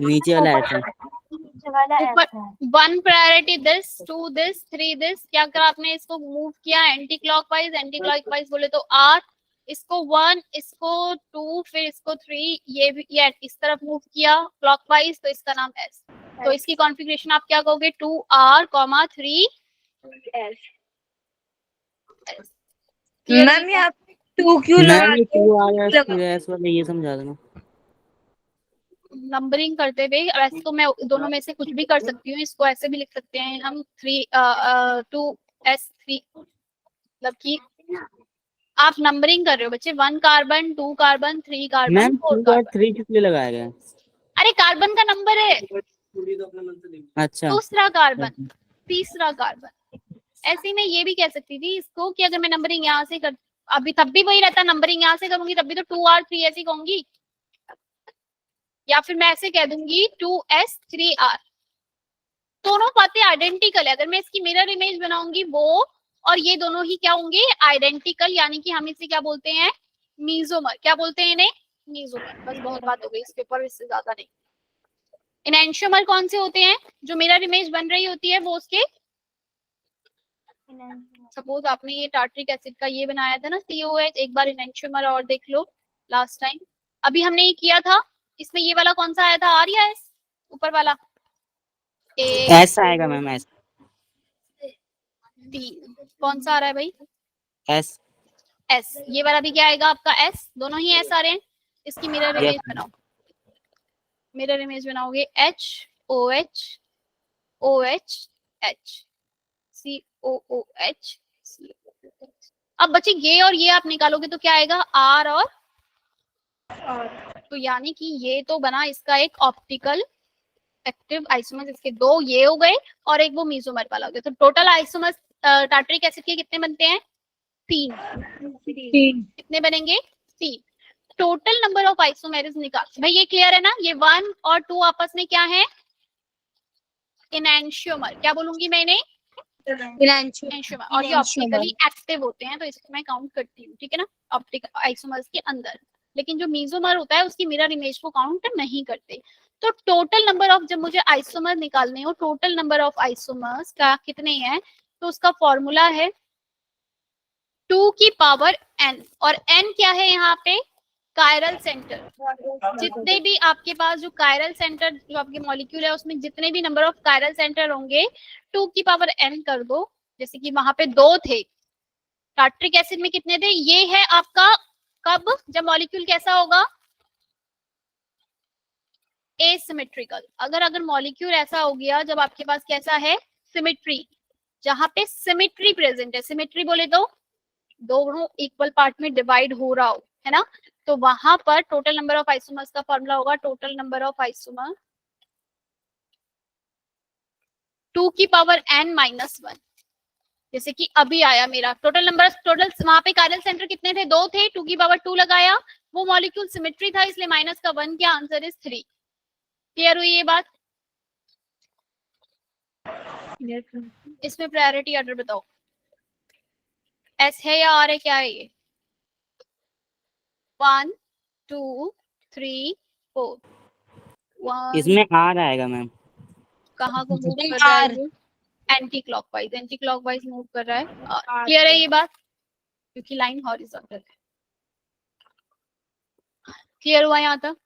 नीचे वाला एस है। ऊपर one priority this, two this, three this, क्या करा आपने? इसको मूव किया एंटी क्लॉकवाइज, एंटी क्लॉकवाइज बोले तो आर, इसको वन, इसको टू, फिर इसको थ्री, ये भी ये इस तरफ मूव किया क्लॉकवाइज, तो इसका नाम एस। तो इसकी कॉन्फ़िगरेशन आप क्या कहोगे? 2R, 3 S। मैम यहाँ पे 2 क्यों लगा मैम ये दिया? 2 आर एस वाला ये समझा देना। नंबरिंग करते हुए वैसे तो मैं दोनों में से कुछ भी कर सकती हूँ, इसको ऐसे भी लिख सकते हैं हम 2S3, मतलब कि आप नंबरिंग कर रहे हो बच्चे, 1 कार्बन, 2 कार्बन, 3 कार्बन, मैम 4 2 और कार्बन। 3 किस लिए लगाया गया? अरे कार्बन का नंबर है, अच्छा दूसरा कार्बन, तीसरा कार्बन। ऐसे ही मैं ये भी कह सकती थी इसको कि अगर मैं नंबरिंग यहाँ से कर, अभी तब भी वही रहता, नंबरिंग यहाँ से करूंगी तब भी तो 2R 3 ऐसी कहूंगी, या फिर मैं ऐसे कह दूंगी 2S3R। दोनों बातें आइडेंटिकल है, अगर मैं इसकी मिरर इमेज बनाऊंगी वो और ये दोनों ही क्या होंगे? आइडेंटिकल, यानी कि हम इसे क्या बोलते हैं? मीजोमर। क्या बोलते हैं इन्हें? मीजोमर। बस बहुत बात हो गई इस पेपर, इससे ज्यादा नहीं। इनैंशियोमर कौन से होते हैं? जो मिरर इमेज बन रही होती है वो उसके, सपोज आपने ये टार्ट्रिक एसिड का ये बनाया था ना COH, एक बार इनैंशियोमर और देख लो लास्ट टाइम, अभी हमने ये किया था, इसमें ये वाला कौन सा आया था? आर या एस? ऊपर वाला एस आएगा मैम, एस। कौन सा आ रहा है भाई? एस। एस। ये वाला भी क्या आएगा आपका? एस। दोनों ही एस आ रहे हैं। इसकी मिरर इमेज बनाओ, मिरर इमेज बनाओगे HOH OH H COOH। अब बच्चे ये और ये आप निकालोगे तो क्या आएगा? R और तो यानी कि ये तो बना इसका एक ऑप्टिकल एक्टिव आइसोमर्स, इसके दो ये हो गए और एक वो मीजोमर वाला हो गया। तो टोटल आइसोमर्स टार्ट्रिक एसिड के कितने बनते हैं? 3। कितने बनेंगे? 3। टोटल नंबर ऑफ आइसोमेर्स निकाल भाई, ये क्लियर है ना? ये 1 और 2 आपस में क्या है? इनैंशियोमर। क्या बोलूंगी मैं इन्हें? इनैंशियोमर। और ये ऑप्टिकली एक्टिव होते हैं तो इसको मैं काउंट करती हूँ, ठीक है ना, ऑप्टिकल आइसोमर्स के अंदर। लेकिन जो मीजोमर होता है उसकी मिरर इमेज को काउंट नहीं करते। तो टोटल नंबर ऑफ, जब मुझे आइसोमर निकालने हो, टोटल नंबर ऑफ आइसोमर्स का कितने हैं, तो उसका फॉर्मूला है 2 की पावर n, और n क्या है यहाँ पे? Chiral centre. जितने भी आपके पास जो कायरल सेंटर, जो आपके मॉलिक्यूल है उसमें जितने भी नंबर ऑफ कायरल सेंटर होंगे 2 की पावर n कर दो। जैसे कि वहां पे 2 थे, टार्ट्रिक एसिड में कितने थे? ये है आपका, कब? जब मॉलिक्यूल कैसा होगा? एसिमेट्रिकल। अगर मॉलिक्यूल ऐसा हो गया जब आपके पास कैसा है? सिमेट्री, जहां पे सिमेट्री प्रेजेंट है। सिमेट्री बोले तो दोनों इक्वल पार्ट में डिवाइड हो रहा हो, है ना, तो वहां पर टोटल नंबर ऑफ आइसोमर्स का फॉर्मूला होगा टोटल नंबर ऑफ आइसोमर 2 की पावर n माइनस 1। जैसे कि अभी आया मेरा टोटल नंबर, टोटल वहां पे कायरल सेंटर कितने थे? 2 थे, 2 की पावर 2 लगाया, वो मॉलिक्यूल सिमेट्री था इसलिए माइनस का 1 किया, आंसर इज 3। क्लियर हुई ये बात? इसमें प्रायोरिटी ऑर्डर बताओ, एस है या आर है? क्या है ये? 1 2 3 4। इसमें आर आएगा मैम। कहाँ को मूव कर रहा है ये? Anti clockwise, anti clockwise move कर रहा है। क्लियर है ये बात? क्योंकि लाइन हॉरिजॉन्टल है। क्लियर हुआ यहाँ तक?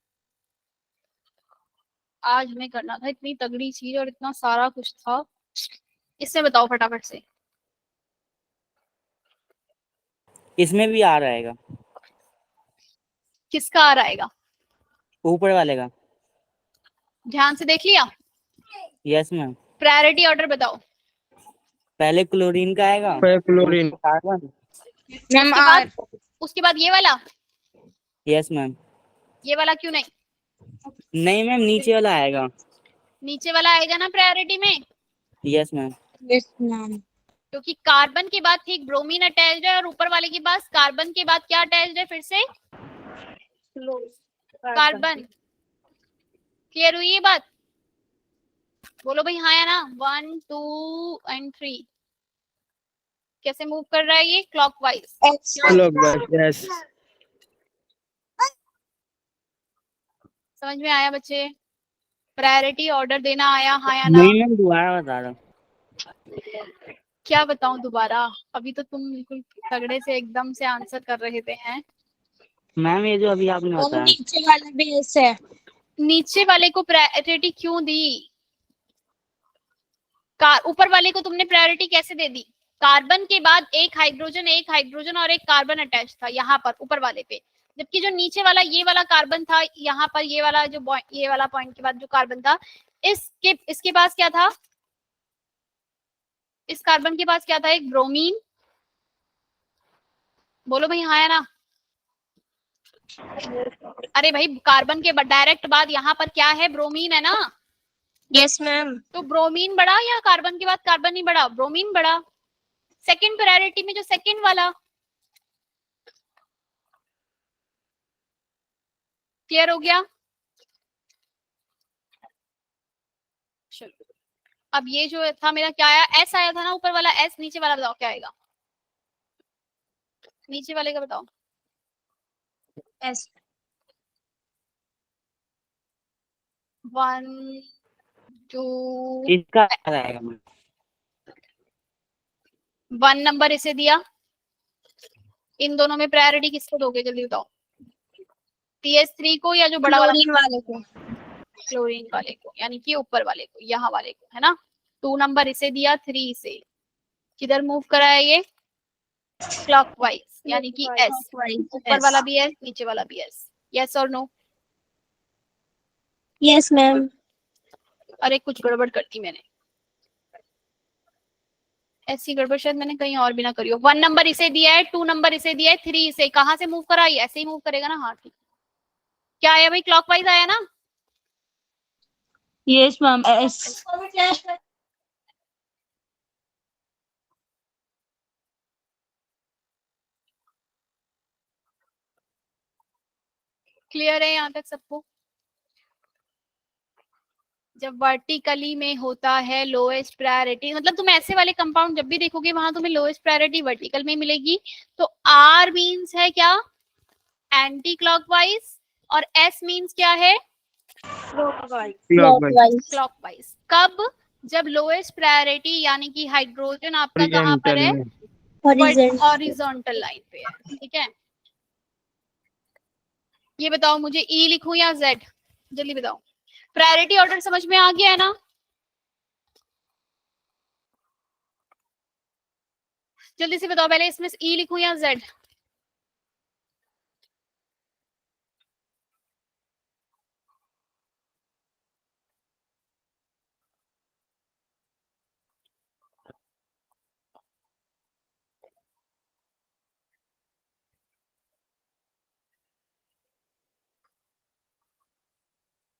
आज हमें करना था इतनी तगड़ी चीज और इतना सारा कुछ था, इससे बताओ फटाफट से। इसमें भी आर आएगा। किसका आर आएगा? ऊपर वाले का। ध्यान से देख लिया? Yes ma'am. प्रायोरिटी ऑर्डर बताओ। पहले क्लोरीन का आएगा, फिर क्लोरीन। कार्बन। मैम उसके बाद ये वाला, यस मैम। ये वाला क्यों नहीं? नहीं मैम, नीचे वाला आएगा। नीचे वाला आएगा ना प्रायोरिटी में, यस मैम। Yes ma'am. क्योंकि कार्बन के बाद ठीक ब्रोमीन अटैच्ड है और ऊपर वाले के पास कार्बन के बाद क्या अटैच्ड है फिर से? कार्बन। क्लियर हुई ये बात? बोलो भाई हाँ या ना। 1 2 एंड 3 कैसे मूव कर रहा है ये? क्लॉकवाइज। यस। समझ में आया बच्चे? प्रायोरिटी ऑर्डर देना आया हाँ या ना? नहीं मैम, दोबारा बता दो। क्या बताऊं दोबारा? अभी तो तुम बिल्कुल तगड़े से एकदम से आंसर कर रहे थे हैं। मैम ये जो अभी आपने बताया, नीचे वाला भी ऐसे है। नीचे वाले को प्रायोरिटी क्यों दी? ऊपर वाले को तुमने प्रायोरिटी कैसे दे दी? कार्बन के बाद एक हाइड्रोजन और एक कार्बन अटैच था यहाँ पर ऊपर वाले पे, जबकि जो नीचे वाला ये वाला कार्बन था यहाँ पर, ये वाला जो ये वाला पॉइंट के बाद जो कार्बन था, इसके पास क्या था? इस कार्बन के पास क्या था? एक ब्रोमीन। बोलो भाई हाँ या ना? अरे भाई कार्बन के डायरेक्ट बाद यहाँ पर क्या है? ब्रोमीन है ना? Yes ma'am. तो ब्रोमीन बड़ा या कार्बन के बाद कार्बन नहीं बड़ा? ब्रोमीन बड़ा। सेकंड प्रायोरिटी में जो सेकंड वाला। क्लियर हो गया? चलो अब ये जो था मेरा क्या आया? एस आया था ना ऊपर वाला, एस। नीचे वाला बताओ क्या आएगा? नीचे वाले का बताओ। एस। 1 2 इसका आएगा मैम। 1 नंबर इसे दिया। इन दोनों में प्रायोरिटी किसको दोगे जल्दी बताओ? CH3 को या जो बड़ा वाला? क्लोरीन वाले को। क्लोरीन वाले को, यानी कि ऊपर वाले को, यहाँ वाले को, है ना? 2 नंबर इसे दिया, 3 इसे। किधर मूव करा है ये? क्लॉकवाइज, यानी कि एस। ऊपर वाला भी एस, नीचे वाला भी एस। यस और नो? Yes ma'am. अरे कुछ गड़बड़ करती मैंने, ऐसी गड़बड़ शायद मैंने कहीं और भी ना करी हो। 1 नंबर इसे दिया है, 2 नंबर इसे दिया है, 3 इसे। कहाँ से मूव करा? ऐसे ही मूव करेगा ना? हाँ ठीक। क्या आया भाई? क्लॉकवाइज आया ना? Yes ma'am. एस। क्लियर है यहाँ तक सबको? जब वर्टिकली में होता है लोएस्ट प्रायोरिटी, मतलब तुम ऐसे वाले कंपाउंड जब भी देखोगे वहां तुम्हें लोएस्ट प्रायोरिटी वर्टिकल में मिलेगी। तो आर मीन्स है क्या? Anti clockwise. और एस मीन्स क्या है? क्लॉकवाइज। कब? जब लोएस्ट प्रायोरिटी यानी कि हाइड्रोजन आपका कहाँ पर है? हॉरिजॉन्टल लाइन पे है। ठीक है, ये बताओ मुझे, ई लिखूं या जेड? जल्दी बताओ। प्रायोरिटी ऑर्डर समझ में आ गया है ना? जल्दी से बताओ, पहले इसमें ई लिखूं या जेड?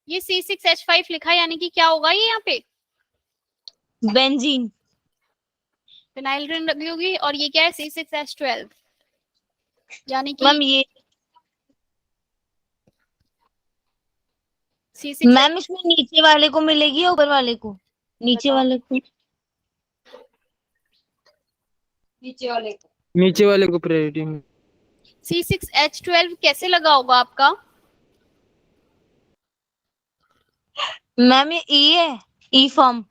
ये C6H5 लिखा है, यानी कि क्या होगा ये यहाँ पे? बेंजीन। फिनाइल रिंग लगी होगी। और ये क्या है? C6H12, यानी कि मैम ये C6। मैम इसमें नीचे वाले को मिलेगी या ऊपर वाले को? नीचे वाले को। नीचे वाले को प्रायोरिटी में। C6H12 कैसे लगा होगा आपका? मैम ये ई है, ई फॉर्म।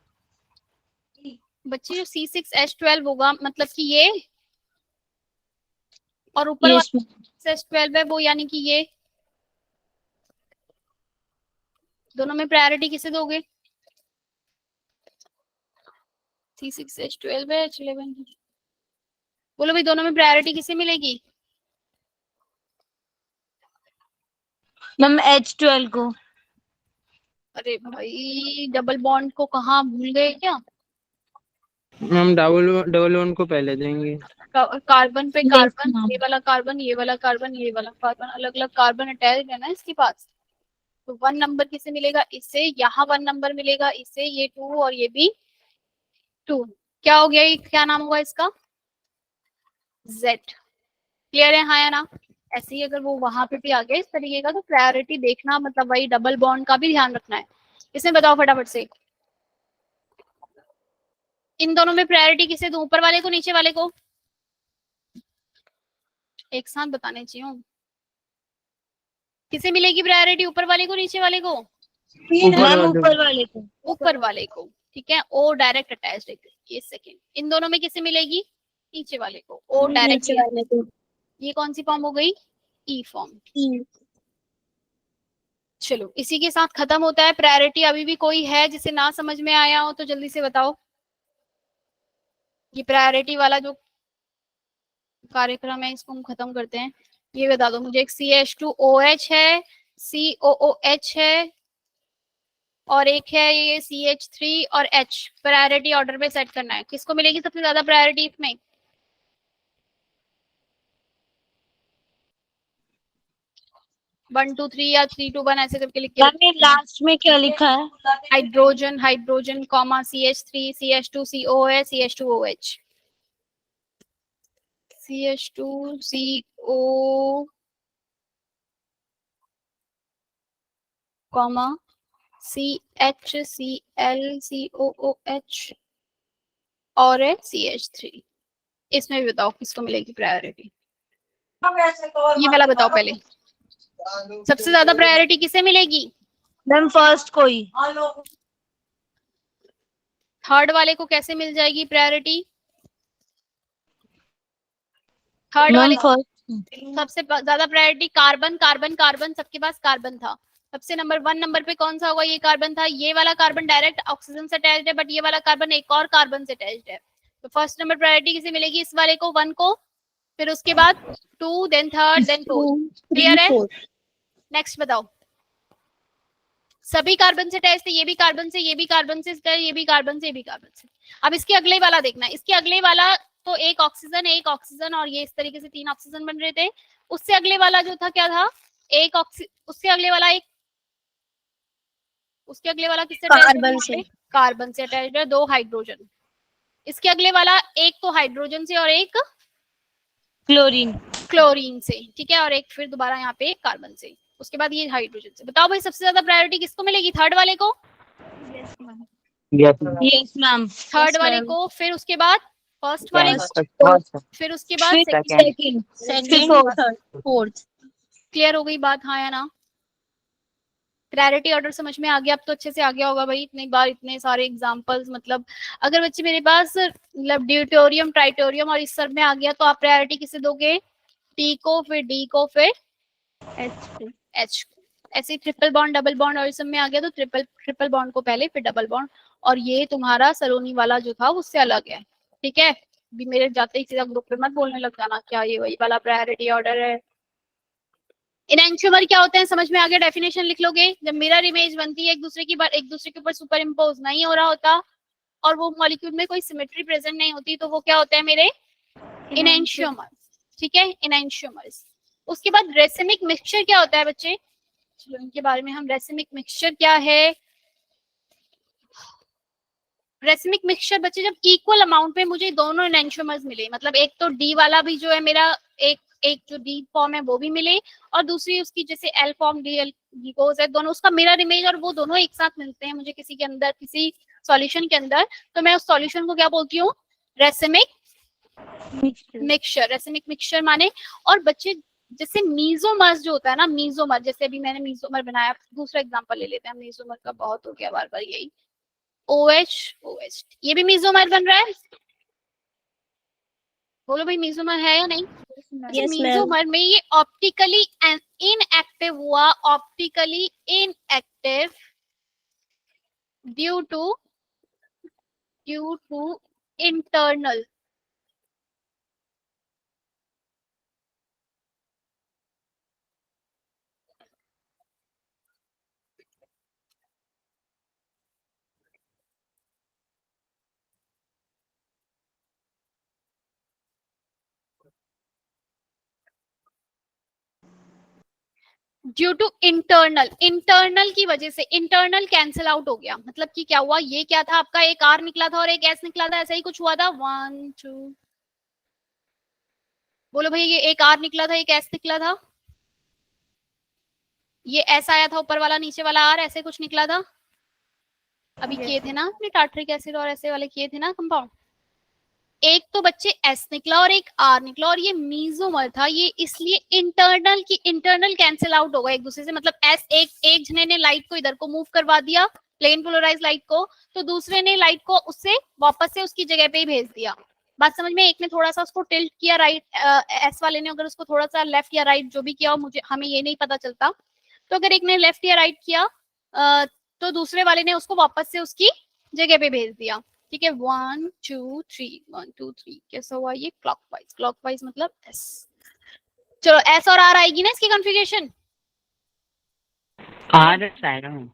बच्चे जो C6H12 होगा मतलब कि ये, और ऊपर यस वाला C6H12 है वो, यानी कि ये। दोनों में प्रायोरिटी किसे दोगे? C6H12 है, H11 है। बोलो भाई, दोनों में प्रायोरिटी किसे मिलेगी? मैम H12 को। अरे भाई डबल बॉन्ड को कहाँ भूल गए क्या? मैम डबल वन को पहले देंगे। कार्बन पे Yes, कार्बन, ma'am. ये वाला कार्बन, ये वाला कार्बन, ये वाला कार्बन, अलग अलग कार्बन अटैच है ना इसके पास। तो 1 नंबर किसे मिलेगा? इससे। यहाँ 1 नंबर मिलेगा इससे, ये 2 और ये भी 2। क्या हो गया? ये क्या नाम हुआ इसका? Z। क्लियर है हाँ या ना? ऐसे ही अगर वो वहां पे भी आ गया इस तरीके का तो प्रायोरिटी देखना, मतलब वही डबल बॉन्ड का भी ध्यान रखना है। इसमें बताओ फटाफट से, इन दोनों में प्रायोरिटी किसे दूं? ऊपर वाले को, नीचे वाले को? एक साथ बताने चाहिए। किसे मिलेगी प्रायोरिटी? ऊपर वाले को, नीचे वाले को? मैम ऊपर वाले को। ऊपर वाले को। ठीक है, ओ डायरेक्ट अटैच्ड है। ये सेकंड। इन दोनों में किसे मिलेगी? नीचे वाले को। ओ डायरेक्ट। नीचे वाले को। ये कौन सी फॉर्म हो गई? ई फॉर्म। चलो इसी के साथ खत्म होता है प्रायोरिटी। अभी भी कोई है जिसे ना समझ में आया हो तो जल्दी से बताओ। ये प्रायोरिटी वाला जो कार्यक्रम है इसको हम खत्म करते हैं। ये बता दो मुझे, एक CH2OH है, COOH है, और एक है ये CH3 और H। प्रायोरिटी ऑर्डर पे सेट करना है, किसको मिलेगी सबसे ज्यादा प्रायोरिटी इसमें? वन टू थ्री या 3 2 1 ऐसे करके लिख के मैम ये लास्ट में क्या लिखा है? Hydrogen, hydrogen comma CH3 CH2 CO है, CH2OH, CH2CO comma CHCl COOH और है CH3। इसमें भी बताओ किसको मिलेगी प्रायोरिटी? ये वाला बताओ पहले, सबसे ज्यादा प्रायोरिटी किसे मिलेगी? मैम फर्स्ट को ही। थर्ड वाले को कैसे मिल जाएगी प्रायोरिटी? थर्ड मैम वाले फर्स्ट। सबसे ज्यादा प्रायोरिटी कार्बन, कार्बन, कार्बन, सबके पास कार्बन था। सबसे नंबर 1 नंबर पे कौन सा होगा? ये कार्बन था। ये वाला कार्बन डायरेक्ट ऑक्सीजन से अटैच्ड है, बट ये वाला कार्बन एक और कार्बन से अटैच्ड है। तो फर्स्ट नंबर प्रायोरिटी किसे मिलेगी? इस वाले को, 1 को, फिर उसके बाद 2, then 3rd, then 4th। Clear है? नेक्स्ट बताओ। सभी कार्बन से अटैच थे, ये भी कार्बन से, ये भी कार्बन से, ये भी कार्बन से, ये भी कार्बन से। अब इसके अगले वाला देखना, इसके अगले वाला तो एक ऑक्सीजन और ये इस तरीके से 3 ऑक्सीजन बन रहे थे। उससे अगले वाला जो था क्या था? एक उससे अगले वाला एक, उसके अगले वाला किससे कार्बन से। कार्बन से अटैच्ड है, 2 हाइड्रोजन। इसके अगले वाला एक तो हाइड्रोजन से और एक क्लोरीन। क्लोरीन से। ठीक है, और एक फिर दोबारा यहाँ पे कार्बन से। उसके बाद ये हाइड्रोजन से। बताओ भाई सबसे ज्यादा प्रायोरिटी किसको मिलेगी? थर्ड वाले को? Yes ma'am. थर्ड वाले को, फिर उसके बाद फर्स्ट वाले को, फिर उसके बाद सेकंड, फोर्थ। क्लियर हो गई बात हाँ या ना? प्रायोरिटी ऑर्डर समझ में आ गया? अब तो अच्छे से आ गया होगा भाई, इतनी बार इतने सारे एग्जांपल्स। मतलब अगर बच्चे मेरे पास मतलब ड्यूटोरियम, ट्राइटोरियम और इस सब में आ गया तो आप प्रायोरिटी किसे दोगे? T को, फिर D को, फिर H को। ऐसे ट्रिपल बॉन्ड, डबल बॉन्ड और इस सब में आ गया तो ट्रिपल बॉन्ड को पहले, फिर डबल बॉन्ड। और ये तुम्हारा सलोनी वाला जो था उससे अलग है। ठीक है, भी मेरे जाते ही सीधा ग्रुप पे मत बोलने लग जाना क्या ये वही वाला प्रायोरिटी ऑर्डर है। इनएंशियोमर क्या होते हैं समझ में आ गया? डेफिनेशन लिख लोगे। जब मिरर इमेज बनती है एक दूसरे के ऊपर सुपर इम्पोज नहीं हो रहा होता और वो मॉलिक्यूल में कोई सिमेट्री प्रेजेंट नहीं होती तो वो क्या होता है मेरे? इनएंशियोमर। ठीक है, इनएंशियोमर्स। उसके बाद रेसिमिक मिक्सचर क्या होता है बच्चे? चलो इनके बारे में हम, रेसिमिक मिक्सचर क्या है? रेसिमिक मिक्सचर बच्चे जब इक्वल अमाउंट में मुझे दोनों एनेंशियोमर्स मिले, मतलब एक तो डी वाला भी जो है मेरा, एक जो डी फॉर्म है वो भी मिले, और दूसरी उसकी जैसे L form D L glucose है, दोनों उसका मिरर इमेज और वो दोनों एक साथ मिलते हैं मुझे किसी के अंदर, किसी सॉल्यूशन के अंदर, तो मैं उस सॉल्यूशन को क्या बोलती हूँ? Racemic mixture. रेसिमिक मिक्सचर माने, और बच्चे जैसे मीजोमर्स जो होता है ना, मीजोमर, जैसे अभी मैंने मीजोमर बनाया, दूसरा एग्जांपल ले लेते हैं, मीजोमर का बहुत हो गया बार बार यही। OH OH ये भी मीजोमर बन रहा है। बोलो भाई मीजोमर है या नहीं? Yes, मीजोमर में ये ऑप्टिकली इनएक्टिव हुआ, optically inactive due to internal due to internal की वजह से इंटरनल कैंसिल आउट हो गया। मतलब कि क्या हुआ, ये क्या था आपका, एक आर निकला था और एक एस निकला था, ऐसा ही कुछ हुआ था। 1 2 बोलो भैया, ये एक आर निकला था, एक एस निकला था, ये एस आया था ऊपर वाला, नीचे वाला आर, ऐसे कुछ निकला था। अभी Yes, किए थे ना अपने टार्ट्रिक एसिड और ऐसे वाले किए थे ना कंपाउंड। एक तो बच्चे एस निकला और एक आर निकला, और ये मीजोमर था, ये इसलिए इंटरनल कैंसिल आउट होगा एक दूसरे से। मतलब एस एक जने ने लाइट को इधर को मूव करवा दिया, प्लेन पोलराइज लाइट को, तो दूसरे ने लाइट को उससे वापस से उसकी जगह पे ही भेज दिया। बात समझ में? एक ने थोड़ा सा उसको टिल्ट किया राइट, एस वाले ने अगर उसको थोड़ा सा लेफ्ट या राइट जो भी किया हो, मुझे हमें ये नहीं पता चलता, तो अगर एक ने लेफ्ट या राइट किया तो दूसरे वाले ने उसको वापस से उसकी जगह पे भेज दिया। ठीक है, 1 2 3 1 2 3 कैसा हुआ ये? क्लॉकवाइज मतलब एस। चलो एस और आर आएगी ना इसकी कॉन्फ़िगरेशन। आर एस आएगा मैम।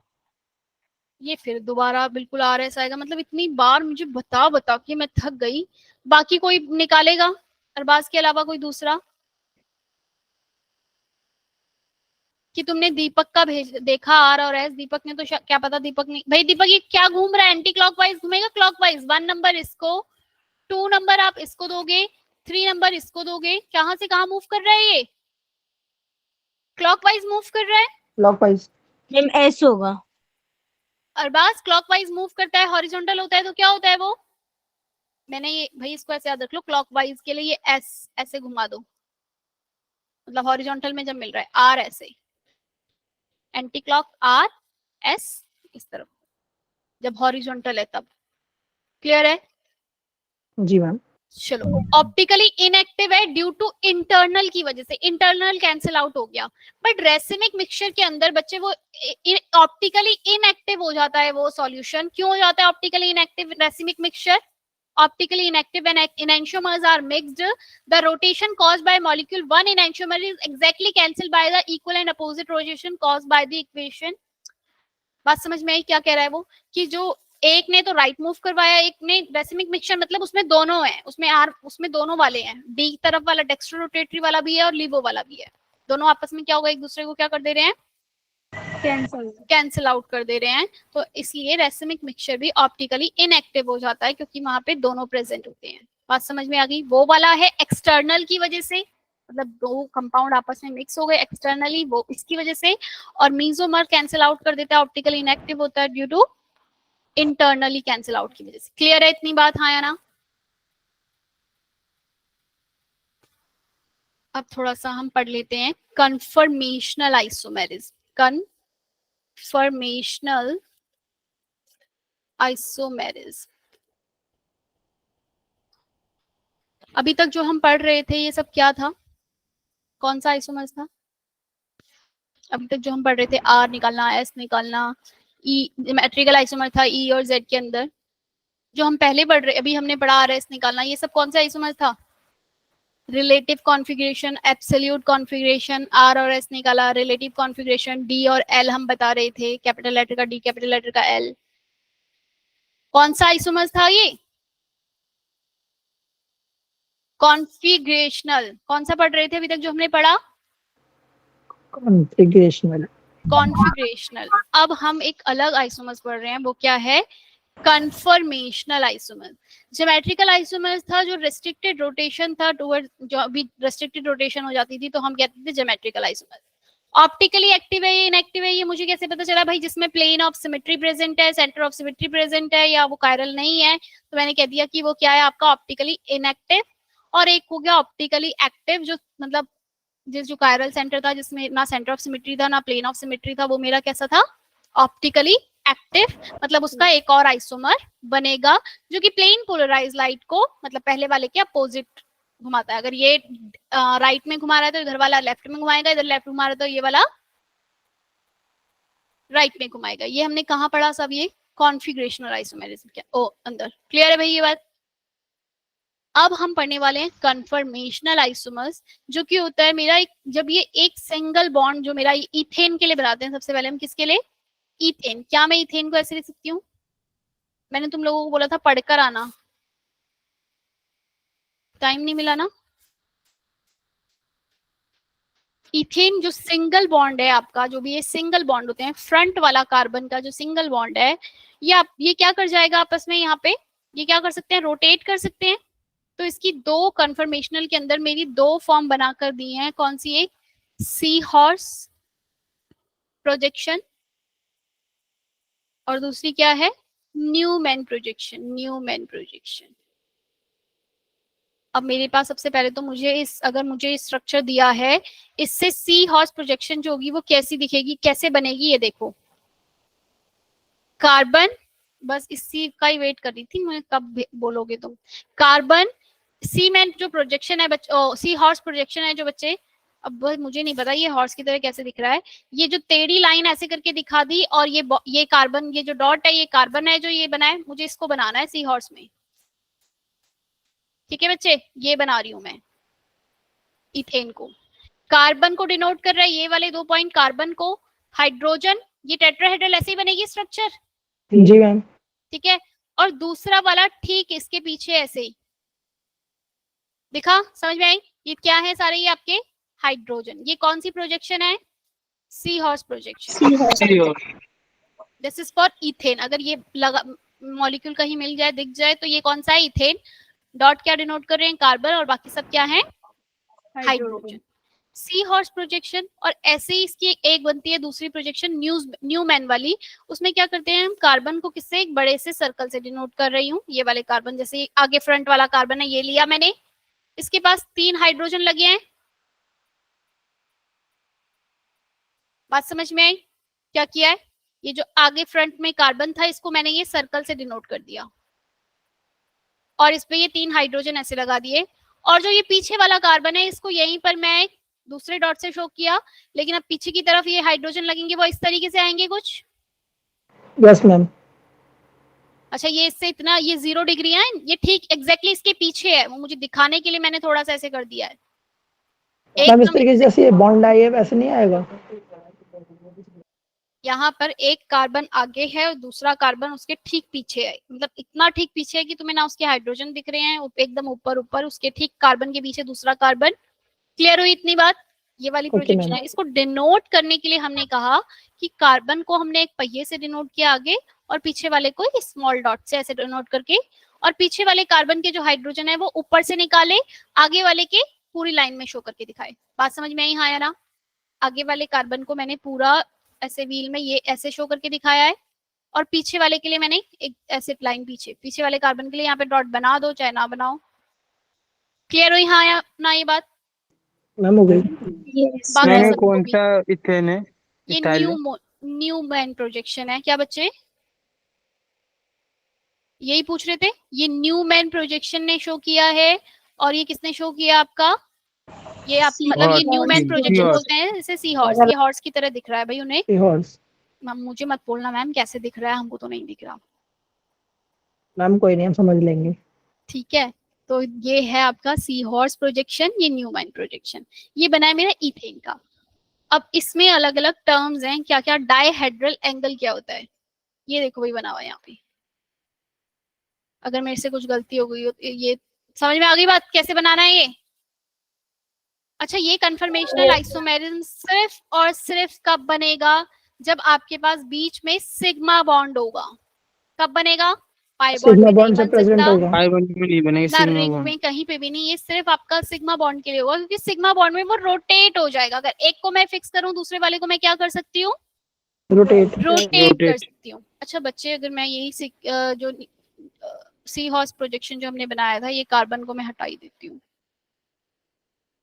ये फिर दोबारा बिल्कुल आर एस आएगा। मतलब इतनी बार मुझे बता बता के मैं थक गई। बाकी कोई निकालेगा अरबाज के अलावा, कोई दूसरा? कि तुमने दीपक का भेज देखा आर और एस, दीपक ने तो क्या पता, दीपक ने भाई, दीपक ये क्या घूम रहा है? एंटी क्लॉकवाइज घूमेगा क्लॉकवाइज। 1 नंबर इसको, 2 नंबर आप इसको दोगे, 3 नंबर इसको दोगे, कहां से कहां मूव कर रहा है ये? क्लॉकवाइज मूव कर रहा है। clockwise. मैम एस होगा। अरबाज क्लॉकवाइज मूव करता है, हॉरिजॉन्टल होता है तो क्या होता है वो? मैंने ये भाई इसको ऐसे याद रख लो, क्लॉकवाइज के लिए ये एस ऐसे घुमा दो, मतलब हॉरिजॉन्टल में जब मिल रहा है आर ऐसे, एंटी क्लॉक आर एस इस तरफ, जब हॉरिजॉन्टल है तब। क्लियर है? जी मैम. चलो, ऑप्टिकली इनएक्टिव है ड्यू टू इंटरनल की वजह से, इंटरनल कैंसिल आउट हो गया। बट रेसिमिक मिक्सचर के अंदर बच्चे वो ऑप्टिकली इनएक्टिव हो जाता है वो सॉल्यूशन। क्यों हो जाता है optically inactive racemic mixture? Optically inactive when enantiomers are mixed, the rotation caused by molecule 1 enantiomer is exactly cancelled by the equal and opposite rotation caused by the equation. बात समझ में आई क्या कह रहा है वो? कि जो एक ने तो राइट मूव करवाया, एक ने रेसिमिक मिक्सचर, मतलब उसमें दोनों है, उसमें आर, उसमें दोनों वाले हैं, डी तरफ वाला डेक्स्ट्रो रोटेटरी वाला भी है और लिवो वाला भी है। दोनों आपस में क्या होगा, एक दूसरे को क्या कर दे रहे हैं? कैंसिल आउट कर दे रहे हैं। तो इसलिए रेसिमिक मिक्सचर भी ऑप्टिकली इनएक्टिव हो जाता है, क्योंकि वहां पे दोनों प्रेजेंट होते हैं। बात समझ में आ गई? वो वाला है एक्सटर्नल की वजह से, मतलब दो कंपाउंड आपस में मिक्स हो गए एक्सटर्नली, वो इसकी वजह से। और मीजोमर कैंसिल आउट कर देता है, ऑप्टिकली इनएक्टिव होता है due to internally cancel out की वजह से। क्लियर है इतनी बात? हाँ या ना? अब थोड़ा सा हम पढ़ लेते हैं कन्फर्मेशनल आइसोमेरिज्म। कन्फर्मेशनल आइसोमेरिज्म, अभी तक जो हम पढ़ रहे थे ये सब क्या था? कौन सा आइसोमर्स था? अभी तक जो हम पढ़ रहे थे, आर निकालना, एस निकालना, ई ज्योमेट्रिकल आइसोमर था ई और जेड के अंदर। जो हम पहले पढ़ रहे, अभी हमने पढ़ा आर एस निकालना, ये सब कौन सा आइसोमर था? Relative configuration, absolute configuration. R और एस निकाला, रिलेटिव कॉन्फ़िगरेशन, डी और एल हम बता रहे थे, कैपिटल लेटर का डी, कैपिटल लेटर का एल। कौन सा आइसोमर्स था ये? कॉन्फ़िगरेशनल। कौन सा पढ़ रहे थे अभी तक जो हमने पढ़ा? Configurational. कॉन्फ़िगरेशनल। अब हम एक अलग आइसोमर्स पढ़ रहे हैं, वो क्या है? Conformational isomer. ज्योमेट्रिकल आइसोमर्स था जो रेस्ट्रिक्टेड रोटेशन था टुवर्ड, जो अभी रेस्ट्रिक्टेड रोटेशन हो जाती थी तो हम कहते थे ज्योमेट्रिकल आइसोमर। ऑप्टिकली एक्टिव है ये, इनएक्टिव है ये, मुझे कैसे पता चला भाई? जिसमें प्लेन ऑफ सिमेट्री प्रेजेंट है, सेंटर ऑफ सिमेट्री प्रेजेंट है, या वो कायरल नहीं है, तो मैंने कह दिया कि वो क्या है आपका? Optically inactive. और एक हो गया ऑप्टिकली एक्टिव, जो मतलब जिस जो कायरल सेंटर था, जिसमें ना सेंटर ऑफ सिमेट्री था ना प्लेन ऑफ सिमेट्री था, वो मेरा कैसा था? Optically active. मतलब उसका एक और आइसोमर बनेगा जो कि प्लेन पोलराइज लाइट को, मतलब पहले वाले के अपोजिट घुमाता है। अगर ये राइट में घुमा रहा है तो इधर वाला लेफ्ट में घुमाएगा, इधर लेफ्ट घुमा रहा है तो ये वाला राइट में घुमाएगा। ये हमने कहाँ पढ़ा सब? ये कॉन्फ़िगरेशनल आइसोमेरिज्म के अंदर। क्लियर है भाई ये बात? अब हम पढ़ने वाले हैं कन्फर्मेशनल आइसोमर्स, जो कि होता है मेरा एक, जब ये एक सिंगल बॉन्ड जो मेरा इथेन के लिए बनाते हैं। सबसे पहले हम किसके लिए? इथेन। क्या मैं इथेन को ऐसे लिख सकती हूँ? मैंने तुम लोगों को बोला था पढ़कर आना, टाइम नहीं मिला ना। इथेन जो सिंगल बॉन्ड है आपका, जो भी ये सिंगल बॉन्ड होते हैं, फ्रंट वाला कार्बन का जो सिंगल बॉन्ड है, ये क्या कर जाएगा आपस में, यहाँ पे ये क्या कर सकते हैं, रोटेट कर सकते हैं। तो इसकी दो कन्फर्मेशनल के अंदर मेरी दो फॉर्म बनाकर दी हैं। कौन सी? एक सी हॉर्स प्रोजेक्शन और दूसरी क्या है, न्यूमैन प्रोजेक्शन। Newman projection. अब मेरे पास सबसे पहले तो अगर मुझे स्ट्रक्चर दिया है, इससे सी हॉर्स प्रोजेक्शन जो होगी वो कैसी दिखेगी, कैसे बनेगी, ये देखो। कार्बन, बस इसी का ही वेट कर रही थी मैं, कब बोलोगे तुम। कार्बन सी मैन जो प्रोजेक्शन है सी हॉर्स प्रोजेक्शन है जो बच्चे, अब मुझे नहीं पता ये हॉर्स की तरह कैसे दिख रहा है। ये जो टेढ़ी लाइन ऐसे करके दिखा दी, और ये कार्बन, ये जो डॉट है ये कार्बन है जो ये बना है, मुझे इसको बनाना है सी हॉर्स में। ठीक है बच्चे, ये बना रही हूं मैं इथेन को। कार्बन को डिनोट कर रहा है ये वाले 2 पॉइंट, कार्बन को। हाइड्रोजन, ये टेट्राहेड्रल ऐसे ही बनेगी स्ट्रक्चर। जी मैम। ठीक है, और दूसरा वाला ठीक इसके पीछे ऐसे ही दिखा, समझ में आई? ये क्या है सारे, ये आपके हाइड्रोजन। ये कौन सी प्रोजेक्शन है? Sawhorse projection. This is for ethane. अगर ये लगा मॉलिक्यूल कहीं मिल जाए, दिख जाए, तो ये कौन सा है? इथेन। डॉट क्या डिनोट कर रहे हैं? कार्बन, और बाकी सब क्या है? हाइड्रोजन। Sea horse projection. और ऐसे ही इसकी एक बनती है दूसरी प्रोजेक्शन, न्यूमैन वाली। उसमें क्या करते हैं हम, कार्बन को किससे, एक बड़े से सर्कल से डिनोट कर रही हूँ। ये वाले कार्बन, जैसे आगे फ्रंट वाला कार्बन है, ये लिया मैंने, इसके पास 3 हाइड्रोजन लगे हैं। बात समझ में आई? क्या किया है, ये जो आगे फ्रंट में कार्बन था, इसको मैंने ये सर्कल से डिनोट कर दिया, और इस पे ये 3 हाइड्रोजन ऐसे लगा दिए। और जो ये पीछे वाला कार्बन है, इसको यहीं पर मैं एक दूसरे डॉट से शो किया, लेकिन अब पीछे की तरफ ये हाइड्रोजन लगेंगे, वो इस तरीके से आएंगे कुछ। Yes ma'am. अच्छा, ये इससे इतना, ये 0 डिग्री है, ये ठीक एग्जैक्टली इसके पीछे है, वो मुझे दिखाने के लिए मैंने थोड़ा सा ऐसे कर दिया है। मैम इस तरीके से जैसे ये बॉन्ड आई है वैसे नहीं आएगा? यहाँ पर एक कार्बन आगे है और दूसरा कार्बन उसके ठीक पीछे है, मतलब इतना ठीक पीछे है कि तुम्हें ना उसके हाइड्रोजन दिख रहे हैं, एकदम ऊपर ऊपर उसके ठीक कार्बन के पीछे दूसरा कार्बन। क्लियर हुई इतनी बात? ये वाली प्रोजेक्शन है। इसको डिनोट करने के लिए हमने कहा कि कार्बन को हमने एक पहिए से डिनोट किया आगे, और पीछे वाले को एक स्मॉल डॉट से ऐसे डिनोट करके, और पीछे वाले कार्बन के जो हाइड्रोजन है वो ऊपर से निकाले, आगे वाले के पूरी लाइन में शो करके दिखाए। बात समझ में आई? हाँ या ना? आगे वाले कार्बन को मैंने पूरा ऐसे व्हील में ये ऐसे शो करके दिखाया है, और पीछे वाले के लिए मैंने एक ऐसे लाइन पीछे वाले कार्बन के लिए यहाँ पे डॉट बना दो चाहे ना बनाओ। क्लियर हुई हाँ या ना ये बात? मैम हो गई। बात है मैंने सबको कौन भी? सा इथेन है ये स्टाइल में? न्यूमैन प्रोजेक्शन है। क्या बच्चे यही पूछ रहे थे? ये न्यूमैन प्रोजेक्शन ने शो किया है, और ये किसने शो किया आपका? ये आप मतलब ये न्यूमैन प्रोजेक्शन Seahorse। बोलते हैं जैसे सी हॉर्स। ये हॉर्स की तरह दिख रहा है भाई उन्हें। Sea horse. मैम मुझे मत बोलना मैम कैसे दिख रहा है, हमको तो नहीं दिख रहा। मैम कोई नहीं, हम समझ लेंगे। ठीक है, तो ये है आपका सी हॉर्स प्रोजेक्शन, ये न्यूमैन प्रोजेक्शन। ये बना है मेरा इथेन का। अब इसमें अलग अलग टर्म्स हैं, क्या क्या। डायहेड्रल एंगल क्या होता है, ये देखो वही बना हुआ है यहाँ पे। अगर मेरे से कुछ गलती हो गई हो तो ये समझ में आ गई बात, कैसे बनाना है ये? अच्छा, ये कन्फर्मेशनल आइसोमेरिज्म सिर्फ और सिर्फ कब बनेगा? जब आपके पास बीच में सिग्मा बॉन्ड होगा। कब बनेगा? पाई बॉन्ड सिग्मा में बॉन्ड नहीं से बन प्रेजेंट सकता, होगा। पाई बॉन्ड में नहीं बनेगी ना सिग्मा रिंग बॉन्ड। में, कहीं पे भी नहीं। ये सिर्फ आपका सिग्मा बॉन्ड के लिए होगा, क्योंकि सिग्मा बॉन्ड में वो रोटेट हो जाएगा। अगर एक को मैं फिक्स करूं, दूसरे वाले को मैं क्या कर सकती हूँ? रोटेट। रोटेट कर सकती हूँ। अच्छा बच्चे, अगर मैं यही जो सी हॉर्स प्रोजेक्शन जो हमने बनाया था, ये कार्बन को मैं हटाई देती हूँ,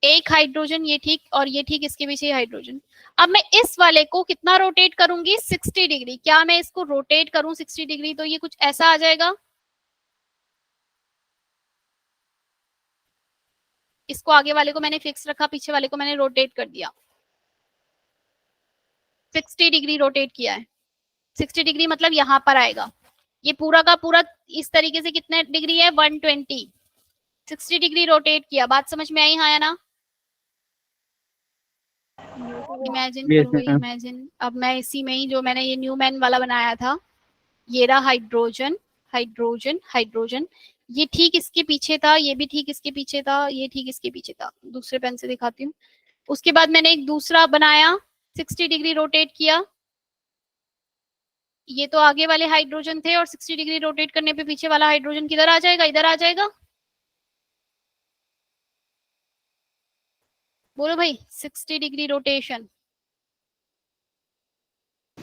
एक हाइड्रोजन ये ठीक, और ये ठीक इसके पीछे हाइड्रोजन। अब मैं इस वाले को कितना रोटेट करूंगी? 60 डिग्री। क्या मैं इसको रोटेट करूं 60 डिग्री तो ये कुछ ऐसा आ जाएगा। इसको आगे वाले को मैंने फिक्स रखा, पीछे वाले को मैंने रोटेट कर दिया, 60 डिग्री रोटेट किया है। 60 डिग्री मतलब यहां पर आएगा। ये पूरा का पूरा इस तरीके से कितने डिग्री है? 120। 60 डिग्री रोटेट किया। बात समझ में आई हाँ या ना? इमेजिन Yes, करो, ma'am। इमेजिन। अब मैं इसी में ही जो मैंने ये न्यूमैन वाला बनाया था, ये रहा हाइड्रोजन हाइड्रोजन हाइड्रोजन, ये ठीक इसके पीछे था, ये भी ठीक इसके पीछे था, ये ठीक इसके पीछे था। दूसरे पेन से दिखाती हूँ। उसके बाद मैंने एक दूसरा बनाया, 60 डिग्री रोटेट किया, ये तो आगे वाले हाइड्रोजन थे और 60 डिग्री रोटेट करने पे पीछे वाला हाइड्रोजन किधर आ जाएगा, इधर आ जाएगा। बोलो भाई, 60 degree rotation.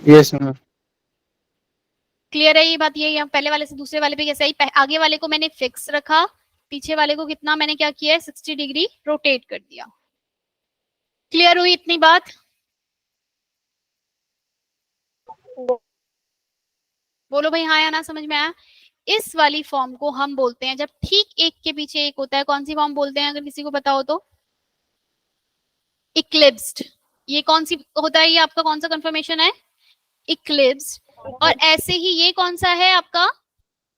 Yes ma'am. Clear है ये बात? ये यहाँ पहले वाले से दूसरे वाले पे कैसे आई? आगे वाले को मैंने फिक्स रखा, पीछे वाले को कितना मैंने क्या किया है, 60 डिग्री रोटेट कर दिया। क्लियर हुई इतनी बात? बोलो भाई हाँ या ना, समझ में आया? इस वाली फॉर्म को हम बोलते हैं, जब ठीक एक के पीछे एक होता है, कौन सी फॉर्म बोलते हैं अगर किसी को पता हो तो? इक्लिप्स्ड। ये कौन सी होता है, ये आपका कौन सा कंफर्मेशन है? इक्लिप्स्ड। और ऐसे ही ये कौन सा है आपका?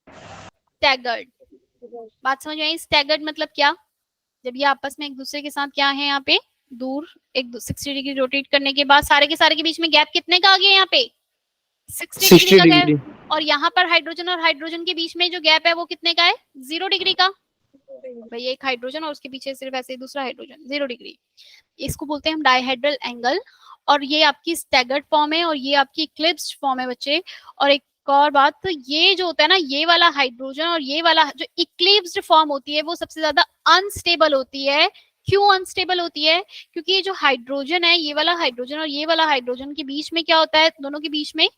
स्टैगर्ड। बात समझ में आई? स्टैगर्ड मतलब क्या? जब ये आपस में एक दूसरे के साथ क्या है यहाँ पे, दूर, एक 60 डिग्री रोटेट करने के बाद सारे के सारे के बीच में गैप कितने का आ गया यहाँ पे? 60 डिग्री का गैप। और यहाँ पर हाइड्रोजन और हाइड्रोजन के बीच में जो गैप है वो कितने का है? 0 डिग्री का। भाई एक हाइड्रोजन और उसके पीछे सिर्फ ऐसे ही दूसरा हाइड्रोजन, 0 डिग्री। इसको बोलते हैं हम डायहेड्रल एंगल। और ये आपकी स्टैगर्ड फॉर्म है और ये आपकी इक्लिप्स्ड फॉर्म है बच्चे। और एक और बात, तो ये जो होता है ना, ये वाला हाइड्रोजन और ये वाला जो इक्लिप्स्ड फॉर्म होती है वो सबसे ज्यादा अनस्टेबल होती है। क्यों अनस्टेबल होती है? क्योंकि ये जो हाइड्रोजन है, ये वाला हाइड्रोजन और ये वाला हाइड्रोजन के बीच में क्या होता है, दोनों के बीच में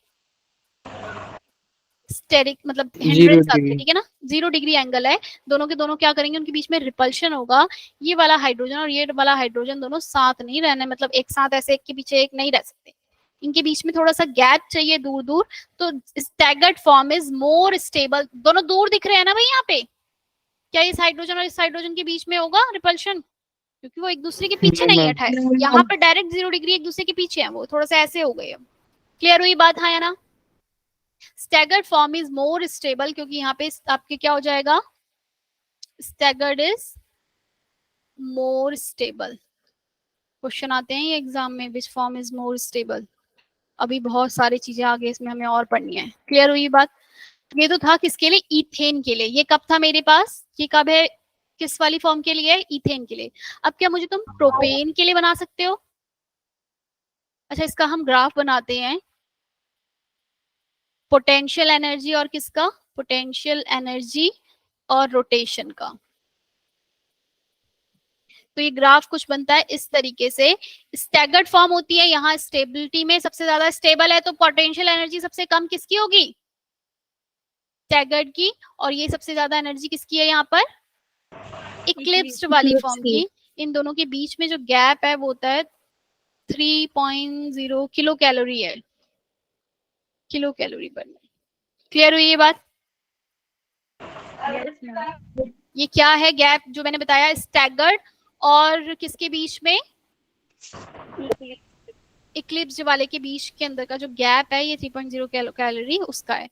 स्टेरिक मतलब हिंड्रेंस आती है, ठीक है ना? 0 डिग्री एंगल है, दोनों के दोनों क्या करेंगे, उनके बीच में रिपल्शन होगा। ये वाला हाइड्रोजन और ये वाला हाइड्रोजन दोनों साथ नहीं रहने, मतलब एक साथ ऐसे एक के पीछे एक नहीं रह सकते, इनके बीच में थोड़ा सा गैप चाहिए दूर दूर। तो staggered form is more stable. दोनों दूर दिख रहे हैं ना भाई यहाँ पे? क्या इस हाइड्रोजन और इस हाइड्रोजन के बीच में होगा रिपल्शन? क्योंकि वो एक दूसरे के पीछे नहीं है, यहाँ पर डायरेक्ट 0 डिग्री एक दूसरे के पीछे है, वो थोड़ा सा ऐसे हो गए। क्लियर हुई बात हाँ या ना? Staggered form is more stable, क्योंकि यहाँ पे आपके क्या हो जाएगा, staggered is more stable. Question आते हैं ये एग्जाम में, which form is more stable. अभी बहुत सारी चीजें आगे इसमें हमें और पढ़नी है। क्लियर हुई बात? ये तो था किसके लिए? इथेन के लिए। ये कब था मेरे पास? ये कब है? किस वाली फॉर्म के लिए? इथेन के लिए। अब क्या मुझे तुम प्रोपेन के लिए बना सकते हो? अच्छा, इसका हम ग्राफ बनाते हैं, पोटेंशियल एनर्जी और किसका? पोटेंशियल एनर्जी और रोटेशन का। तो ये ग्राफ कुछ बनता है इस तरीके से। स्टैगर्ड फॉर्म होती है, यहाँ स्टेबिलिटी में सबसे ज्यादा स्टेबल है, तो पोटेंशियल एनर्जी सबसे कम किसकी होगी? स्टैगर्ड की। और ये सबसे ज्यादा एनर्जी किसकी है यहाँ पर? इक्लिप्स्ड वाली फॉर्म की। इन दोनों के बीच में जो गैप है वो होता है 3.0 किलो कैलोरी है, किलो कैलोरी पर। क्लियर हुई ये बात? ये क्या है गैप जो मैंने बताया? स्टैगर्ड और किसके बीच में? इक्लिप्स वाले के बीच के अंदर का जो गैप है, ये 3.0 कैलोरी उसका है।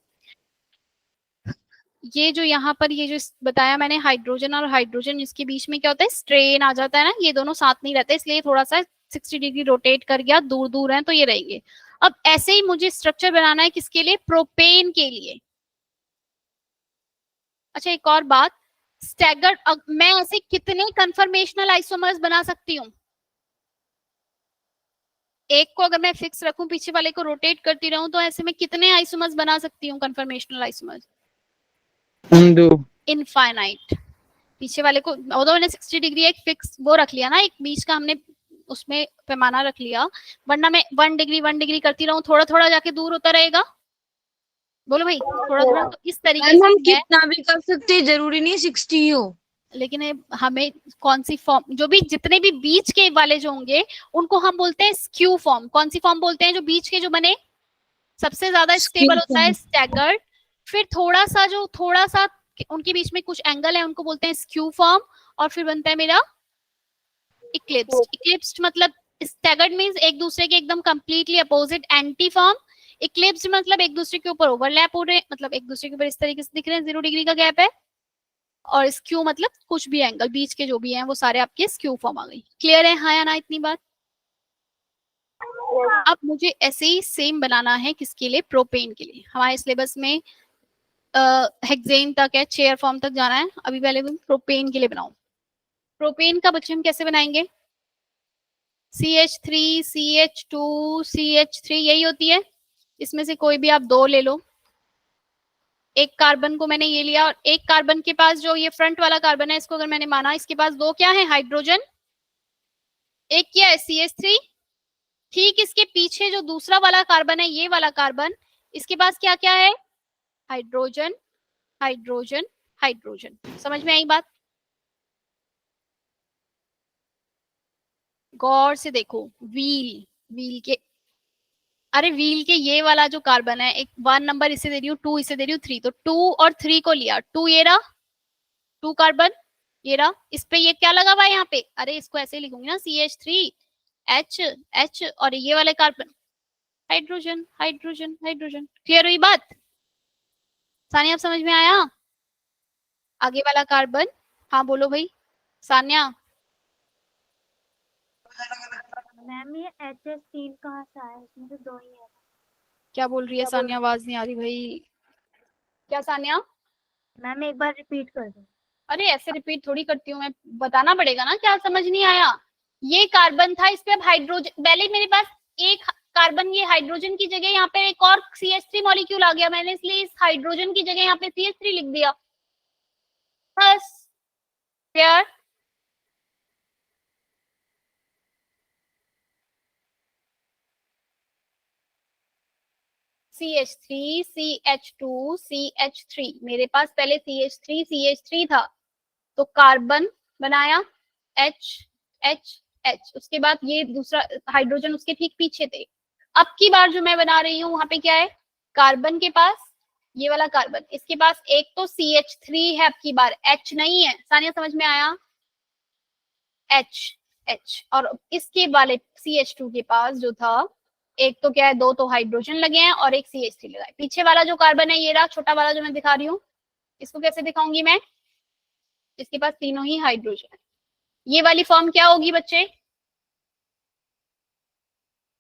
ये जो यहाँ पर ये जो बताया मैंने, हाइड्रोजन और हाइड्रोजन, इसके बीच में क्या होता है? स्ट्रेन आ जाता है ना, ये दोनों साथ नहीं रहते, इसलिए थोड़ा सा 60 डिग्री रोटेट कर गया, दूर दूर है तो ये रहेंगे। अब ऐसे ही मुझे स्ट्रक्चर बनाना है किसके लिए? प्रोपेन के लिए। अच्छा एक और बात, स्टैगर्ड, मैं ऐसे कितने कंफर्मेशनल आइसोमर्स बना सकती हूँ? एक को अगर मैं फिक्स रखूं, पीछे वाले को रोटेट करती रहूं, तो ऐसे में कितने आइसोमर्स बना सकती हूँ कंफर्मेशनल आइसोमर्स? इनफाइनाइट। पीछे वाले को, और मैंने 60 डिग्री एक फिक्स वो रख लिया ना, एक बीच का हमने उसमें पैमाना रख लिया, वरना मैं 1 डिग्री करती रहूं, थोड़ा थोड़ा जाके दूर होता रहेगा। बोलो भाई, थोड़ा थोड़ा। तो इस तरीके से हम कितना भी कर सकते हैं, जरूरी नहीं 60 ही हो। लेकिन हमें कौन सी फॉर्म, जो भी जितने भी बीच के वाले जो होंगे उनको हम बोलते हैं स्क्यू फॉर्म। कौन सी फॉर्म बोलते हैं? जो बीच के जो बने, सबसे ज्यादा स्टेबल होता है स्टैगर्ड। फिर थोड़ा सा उनके बीच में कुछ एंगल है, उनको बोलते हैं स्क्यू फॉर्म। और फिर बनता है मेरा इक्लिप्स्ड। इक्लिप्स्ड मतलब, स्टैगर्ड मींस एक दूसरे के एकदम completely opposite, anti form. Eclipsed मतलब एक दूसरे के ऊपर ओवरलैप हो रहे हैं, मतलब एक दूसरे के ऊपर इस तरीके से दिख रहे हैं, 0 डिग्री का गैप है। और स्क्यू मतलब कुछ भी एंगल बीच के जो भी हैं वो सारे आपके स्क्यू फॉर्म आ गई। क्लियर है हाँ या ना इतनी बात? अब मुझे ऐसे ही सेम बनाना है किसके लिए? प्रोपेन के लिए। हमारे सिलेबस में हेक्सेन तक है, चेयर फॉर्म तक जाना है, अभी पहले प्रोपेन के लिए बनाओ। प्रोपेन का बच्चे हम कैसे बनाएंगे? CH3, CH2, CH3 यही होती है। इसमें से कोई भी आप दो ले लो। एक कार्बन को मैंने ये लिया और एक कार्बन के पास जो ये फ्रंट वाला कार्बन है इसको अगर मैंने माना, इसके पास दो क्या है हाइड्रोजन, एक क्या है CH3। ठीक इसके पीछे जो दूसरा वाला कार्बन है ये वाला कार्बन, इसके पास क्या क्या है, हाइड्रोजन हाइड्रोजन हाइड्रोजन। समझ में आई बात? गौर से देखो, व्हील के, अरे व्हील के ये वाला जो कार्बन है, एक 1 नंबर इसे दे रही हूँ, 2 इसे दे रही हूँ, 3, तो 2 और 3 को लिया, 2 ये रहा, 2 कार्बन ये रहा, इस पे ये क्या लगा हुआ है यहाँ पे, अरे इसको ऐसे लिखूंगी ना CH3 H H, और ये वाले carbon hydrogen hydrogen hydrogen. Clear हुई बात? सानिया आप समझ में आया? आगे वाला कार्बन, हाँ बोलो भाई सानिया। मैम ये HS3 कहाँ से आया? इसमें तो दो ही है। क्या बोल रही है सानिया? आवाज नहीं आ रही भाई। क्या सानिया? मैम एक बार रिपीट कर दो। अरे ऐसे रिपीट थोड़ी करती हूँ मैं, बताना पड़ेगा ना, क्या समझ नहीं आया? ये कार्बन था, इस पे अब हाइड्रोजन, पहले मेरे पास एक कार्बन, ये हाइड्रोजन की जगह यहाँ पे एक और CH3 मॉलिक्यूल आ गया, मैंने इसलिए इस हाइड्रोजन की जगह यहाँ पे CH3 लिख दिया बस। क्लियर? CH3 CH2 CH3, मेरे पास पहले CH3 CH3 था तो कार्बन बनाया H H H, उसके बाद ये दूसरा हाइड्रोजन उसके ठीक पीछे थे। अब की बार जो मैं बना रही हूँ वहां पे क्या है, कार्बन के पास ये वाला कार्बन, इसके पास एक तो CH3 है, अब की बार H नहीं है। सानिया समझ में आया? H H, और इसके वाले CH2 के पास जो था, एक तो क्या है, दो तो हाइड्रोजन लगे हैं और एक CH3 लगा है। पीछे वाला जो कार्बन है ये रहा, छोटा वाला जो मैं दिखा रही हूँ, इसको कैसे दिखाऊंगी मैं, इसके पास तीनों ही हाइड्रोजन है। ये वाली फॉर्म क्या होगी बच्चे,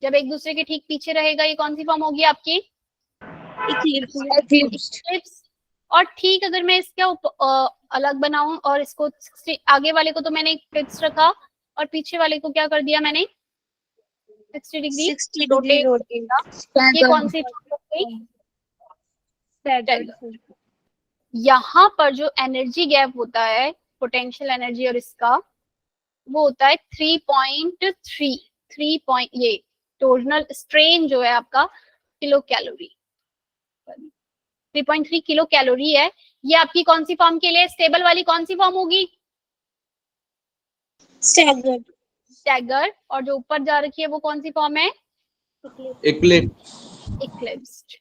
जब एक दूसरे के ठीक पीछे रहेगा, ये कौन सी फॉर्म होगी आपकी? इक्लिप्स। और ठीक अगर मैं इसका अलग बनाऊं और इसको आगे वाले को तो मैंने फिक्स रखा और पीछे वाले को क्या कर दिया मैंने 60 डिग्री रोटेट। ये कौन सी गई? यहाँ पर जो एनर्जी गैप होता है, पोटेंशियल एनर्जी और इसका, वो होता है 3.3 पॉइंट, ये टोटल स्ट्रेन जो है आपका किलो कैलोरी, 3.3 किलो कैलोरी है। ये आपकी कौन सी फॉर्म के लिए, स्टेबल वाली कौन सी फॉर्म होगी? स्टैगर्ड। और जो ऊपर जा रखी है वो कौन सी फॉर्म है? इक्लिप्स्ड।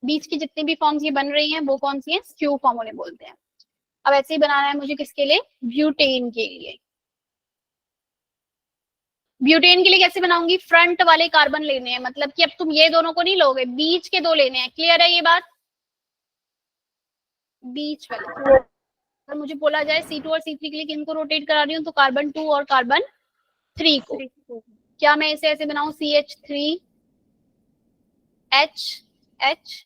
बीच की जितनी भी फॉर्म्स ये बन रही हैं वो कौन सी हैं? स्क्यू फॉर्म उन्हें बोलते हैं। अब ऐसे ही बनाना है मुझे किसके लिए? ब्यूटेन के लिए। ब्यूटेन के लिए कैसे बनाऊंगी? फ्रंट वाले कार्बन लेने हैं, मतलब कि अब तुम ये दोनों को नहीं लोगे, बीच के दो लेने हैं। क्लियर है ये बात? बीच वाले। अगर मुझे बोला जाए C2 और C3 के लिए किनको रोटेट करा रही हूँ, तो कार्बन 2 और कार्बन 3 को। क्या मैं इसे ऐसे बनाऊं? CH3 H H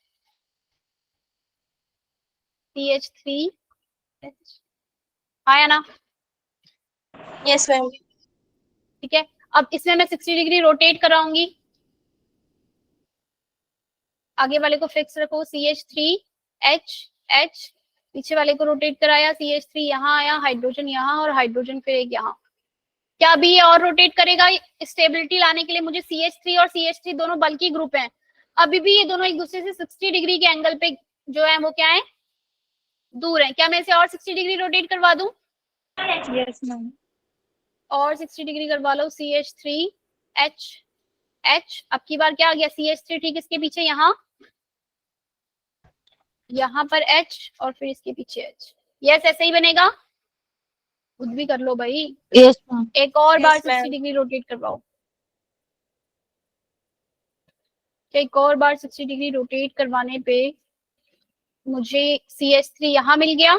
CH3 H, आया ना? Yes ma'am. ठीक है, अब इसमें मैं 60 डिग्री रोटेट कराऊंगी, आगे वाले को फिक्स रखो CH3 H H, पीछे वाले को रोटेट कराया, CH3 यहाँ आया, हाइड्रोजन यहाँ और हाइड्रोजन फिर एक यहाँ। क्या अभी ये और रोटेट करेगा? स्टेबिलिटी लाने के लिए मुझे CH3 और CH3 दोनों बल्कि ग्रुप हैं, अभी भी ये दोनों एक दूसरे से 60 डिग्री के एंगल पे जो है वो क्या है? दूर है। क्या मैं इसे और 60 डिग्री रोटेट करवा दूं? Yes ma'am. और 60 डिग्री करवा लो, CH3 H H, अब की बार क्या आ गया? CH3 ठीक इसके पीछे यहाँ पर H और फिर इसके पीछे H। यस ऐसे ही बनेगा, खुद भी कर लो भाई। Yes ma'am. एक और बार Yes, ma'am. 60 डिग्री रोटेट करवाओ, एक और बार 60 डिग्री रोटेट करवाने पे मुझे CH3 यहाँ मिल गया,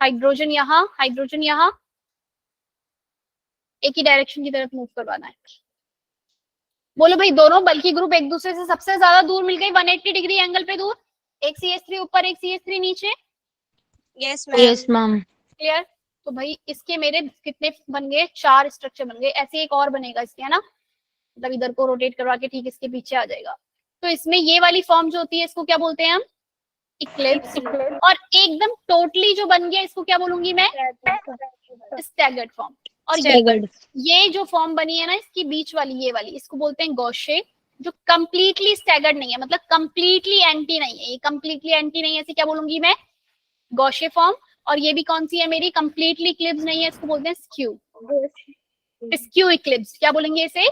हाइड्रोजन यहाँ, एक ही डायरेक्शन की तरफ मूव करवाना है। बोलो भाई, दोनों बल्कि ग्रुप एक दूसरे से सबसे ज्यादा दूर मिल गई, 180 डिग्री एंगल पे दूर, एक CH3 ऊपर एक CH3 नीचे। Yes ma'am. क्लियर? तो भाई इसके मेरे कितने बन गए, 4 स्ट्रक्चर बन गए। ऐसे एक और बनेगा इसके, है ना, मतलब इधर को रोटेट करवा के ठीक इसके पीछे आ जाएगा। तो इसमें ये वाली फॉर्म जो होती है इसको क्या बोलते हैं हम, इक्लिप्स। और एकदम टोटली जो बन गया इसको क्या बोलूंगी मैं, स्टैगर्ड फॉर्म। और ये जो फॉर्म बनी है ना इसकी बीच वाली, ये वाली, इसको बोलते हैं गॉशे, जो कंप्लीटली स्टैगर्ड नहीं है, मतलब कंप्लीटली एंटी नहीं है। ये कंप्लीटली एंटी नहीं है, इसे क्या बोलूंगी मैं, गॉशे फॉर्म। और ये भी कौन सी है मेरी, कंप्लीटली इक्लिप्स नहीं है, इसको बोलते हैं स्क्यू, स्क्यू इक्लिप्स। क्या बोलेंगे इसे,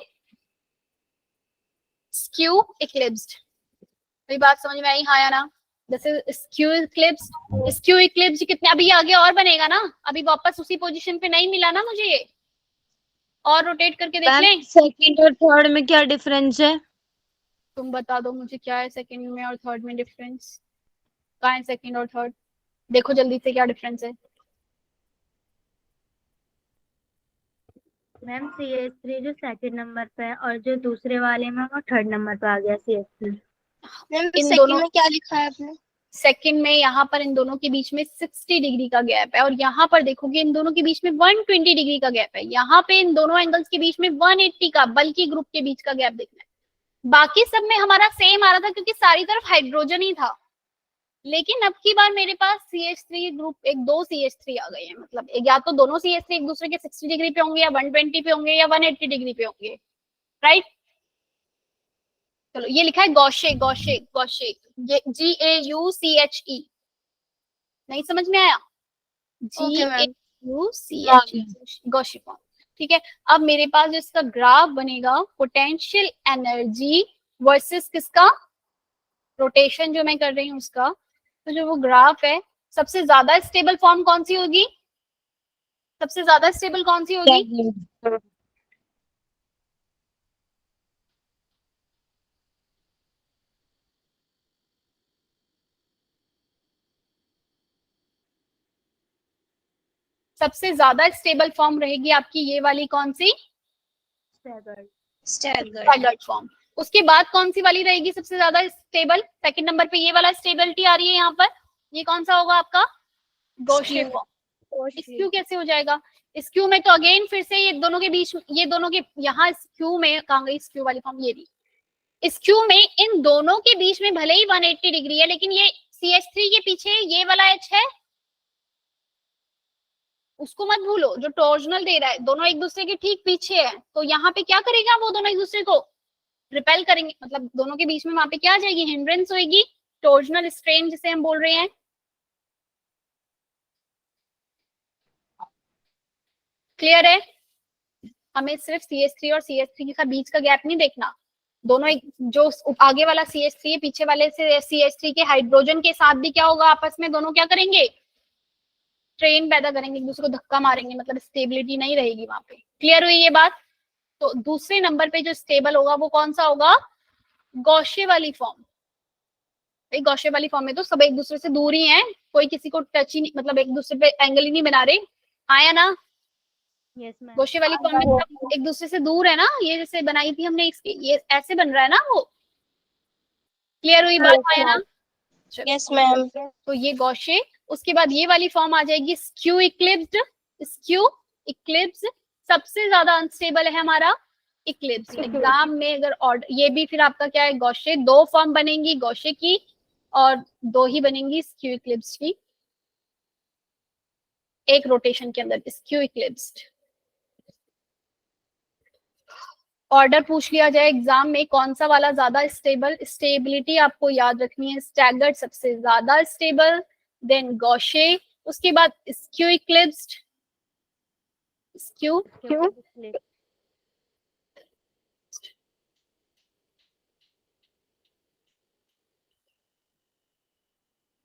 स्क्यू इक्लिप्स्ड। मेरी बात समझ में आई, हाँ या ना। जैसे स्क्यू इक्लिप्स, स्क्यू इक्लिप्स कितने, अभी आगे और बनेगा ना, अभी वापस उसी पोजीशन पे नहीं मिला ना मुझे ये, और रोटेट करके देख लें। सेकंड और थर्ड में क्या डिफरेंस है? तुम बता दो मुझे क्या है सेकंड में और थर्ड में डिफरेंस, कहाँ है सेकंड और थर्ड, देखो जल्दी से क्या डिफरेंस है। मैम CS3 जो सेकंड नंबर पे है और जो दूसरे वाले में वो थर्ड नंबर पे आ गया CS3। इन दोनों में क्या लिखा है आपने, सेकंड में यहाँ पर इन दोनों के बीच में 60 डिग्री का गैप है, और यहाँ पर देखोगे इन दोनों के बीच में 120 डिग्री का गैप है। यहाँ पे इन दोनों एंगल्स के बीच में 180 का, बल्कि ग्रुप के बीच का गैप देखना है। बाकी सब में हमारा सेम आ रहा था क्योंकि सारी तरफ हाइड्रोजन ही था। लेकिन अब की बार मेरे पास CH3 ग्रुप, एक 2 CH3 आ गए हैं, मतलब या तो दोनों CH3 एक दूसरे के 60 डिग्री पे होंगे, या 120 पे होंगे, या 180 डिग्री पे होंगे, राइट। चलो ये लिखा है गॉशे, गॉशे, गॉशे, GAUCHE, नहीं समझ में आया, GAUCHE, गॉशे फॉर्म। ठीक है, अब मेरे पास जो इसका ग्राफ बनेगा, पोटेंशियल एनर्जी वर्सेस किसका, रोटेशन जो मैं कर रही हूँ उसका, तो जो वो ग्राफ है, सबसे ज्यादा स्टेबल फॉर्म कौन सी होगी, सबसे ज्यादा स्टेबल कौन सी होगी, सबसे ज्यादा स्टेबल फॉर्म रहेगी आपकी ये वाली, कौन सी, स्टैगर्ड फॉर्म। उसके बाद कौन सी वाली रहेगी सबसे ज्यादा स्टेबल, सेकंड नंबर पे ये वाला स्टेबिलिटी आ रही है यहाँ पर, ये कौन सा होगा आपका, गॉशे फॉर्म। स्क्यू कैसे हो जाएगा, स्क्यू में तो अगेन फिर से ये दोनों के बीच, ये दोनों के यहाँ स्क्यू में, कहाँ गई स्क्यू वाली फॉर्म, ये रही। स्क्यू में इन दोनों के बीच में भले ही 180 डिग्री है, लेकिन ये CH3 के पीछे ये वाला H है, उसको मत भूलो, जो टॉर्जनल दे रहा है, दोनों एक दूसरे के ठीक पीछे है। तो यहाँ पे क्या करेगा, वो दोनों एक दूसरे को रिपेल करेंगे, मतलब दोनों के बीच में वहां पे क्या आ जाएगी, हिंड्रेंस होगी, टॉर्जनल स्ट्रेन जिसे हम बोल रहे हैं। क्लियर है, हमें सिर्फ CH3 और CH3 के बीच का गैप नहीं देखना, दोनों एक, जो आगे वाला CH3 है पीछे वाले से CH3 के हाइड्रोजन के साथ भी क्या होगा, आपस में दोनों क्या करेंगे, स्ट्रेन पैदा करेंगे, एक दूसरे को धक्का मारेंगे, मतलब स्टेबिलिटी नहीं रहेगी वहां पे। क्लियर हुई ये बात। तो दूसरे नंबर पे जो स्टेबल होगा वो कौन सा होगा, गॉशे वाली फॉर्म। भाई गॉशे वाली फॉर्म में तो सब एक दूसरे से दूर ही हैं, कोई किसी को टच ही नहीं, मतलब एक दूसरे पे एंगल ही नहीं बना रहे, आया ना। Yes ma'am. गॉशे वाली फॉर्म में सब एक दूसरे से दूर है ना, ये जैसे बनाई थी हमने इसकी, ये ऐसे बन रहा है ना वो। क्लियर हुई बात, आया ना। Yes ma'am. तो ये गॉशे, उसके बाद ये वाली फॉर्म आ जाएगी स्क्यू इक्लिप्स्ड। स्क्यू इक्लिप्स सबसे ज्यादा अनस्टेबल है हमारा इक्लिप्स। एग्जाम में अगर ऑर्डर, ये भी फिर आपका क्या है, गॉशे, 2 फॉर्म बनेंगी गॉशे की और 2 ही बनेंगी स्क्यू इक्लिप्स की, एक रोटेशन के अंदर, स्क्यू इक्लिप्स्ड। ऑर्डर पूछ लिया जाए एग्जाम में कौन सा वाला ज्यादा स्टेबल, स्टेबिलिटी आपको याद रखनी है, स्टैगर्ड सबसे ज्यादा स्टेबल, देन गॉशे, उसके बाद स्क्यू इक्लिप्स्ड, स्क्यू,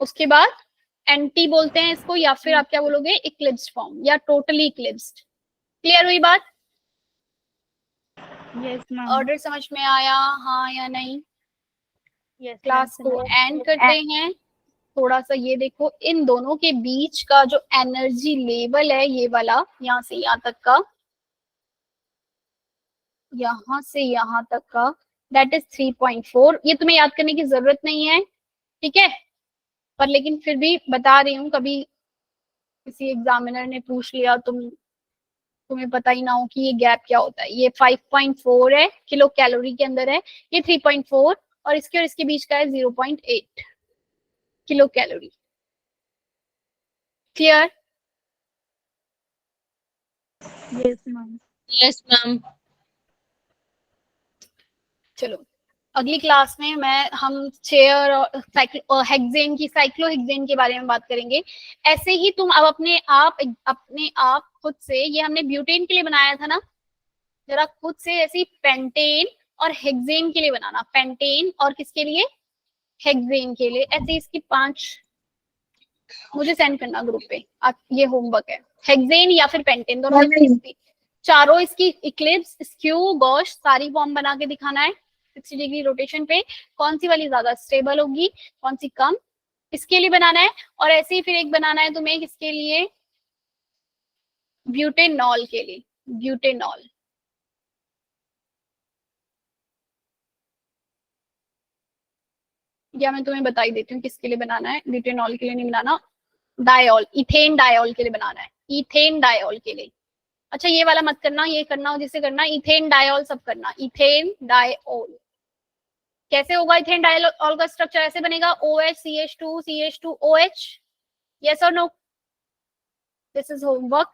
उसके बाद एंटी बोलते हैं इसको, या फिर आप क्या बोलोगे, इक्लिप्स्ड फॉर्म या टोटली इक्लिप्स्ड। क्लियर हुई बात। Yes ma'am. ऑर्डर समझ में आया, हाँ या नहीं। यस क्लास को एंड करते हैं। थोड़ा सा ये देखो, इन दोनों के बीच का जो एनर्जी लेवल है, ये वाला यहाँ से यहाँ तक का, यहाँ से यहाँ तक का, दैट इज 3.4। ये तुम्हें याद करने की जरूरत नहीं है, ठीक है, पर लेकिन फिर भी बता रही हूँ, कभी किसी एग्जामिनर ने पूछ लिया, तुम्हें पता ही ना हो कि ये गैप क्या होता है। ये 5.4 है, किलो कैलोरी के अंदर है, ये 3.4 और इसके बीच का है 0.8 kilo calorie. Clear? Yes ma'am. Yes ma'am. चलो अगली क्लास में हम चेयर और हेक्सेन की, साइक्लोहेक्सेन के बारे में बात करेंगे। ऐसे ही तुम अब अपने आप खुद से, ये हमने ब्यूटेन के लिए बनाया था ना, जरा खुद से ऐसे पेंटेन और हेक्सेन के लिए बनाना। पेंटेन और किसके लिए? हेक्सेन के लिए। ऐसे इसकी 5 मुझे सेंड करना ग्रुप पे, ये होमवर्क है। हेक्सेन या फिर पेंटेन, दोनों में से चारों इसकी इक्लिप्स, स्क्यू, गॉश सारी फॉर्म बना के दिखाना है 60 डिग्री रोटेशन पे। कौन सी वाली ज्यादा स्टेबल होगी, कौन सी कम, इसके लिए बनाना है। और ऐसे ही फिर एक बनाना है तुम्हें किसके लिए? ब्यूटेनॉल के लिए। ब्यूटेनॉल या मैं तुम्हें बता ही देती हूँ किसके लिए बनाना है। ब्यूटेनॉल के लिए नहीं बनाना, डायोल, इथेन डायोल के लिए बनाना है। इथेन डायोल के लिए। अच्छा ये वाला मत करना, ये करना हो जिसे करना, इथेन डायोल सब करना। इथेन डायोल कैसे होगा? इथेन डायोल का स्ट्रक्चर ऐसे बनेगा, OH CH2 CH2 OH। Yes और नो? This is homework.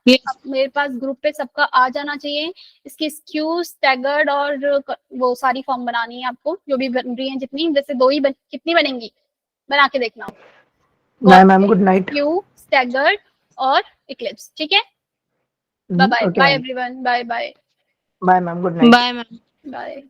मेरे पास ग्रुप पे सबका आ जाना चाहिए। इसकी स्क्यू, स्टैगर्ड और वो सारी फॉर्म बनानी है आपको, जो भी बन रही है जितनी, जैसे 2 ही कितनी बनेंगी बना के देखना। Ma'am good night. Skew, staggered और इक्लिप्स। ठीक है, bye bye. Bye everyone, bye bye. Bye ma'am, good night. Bye ma'am. Bye.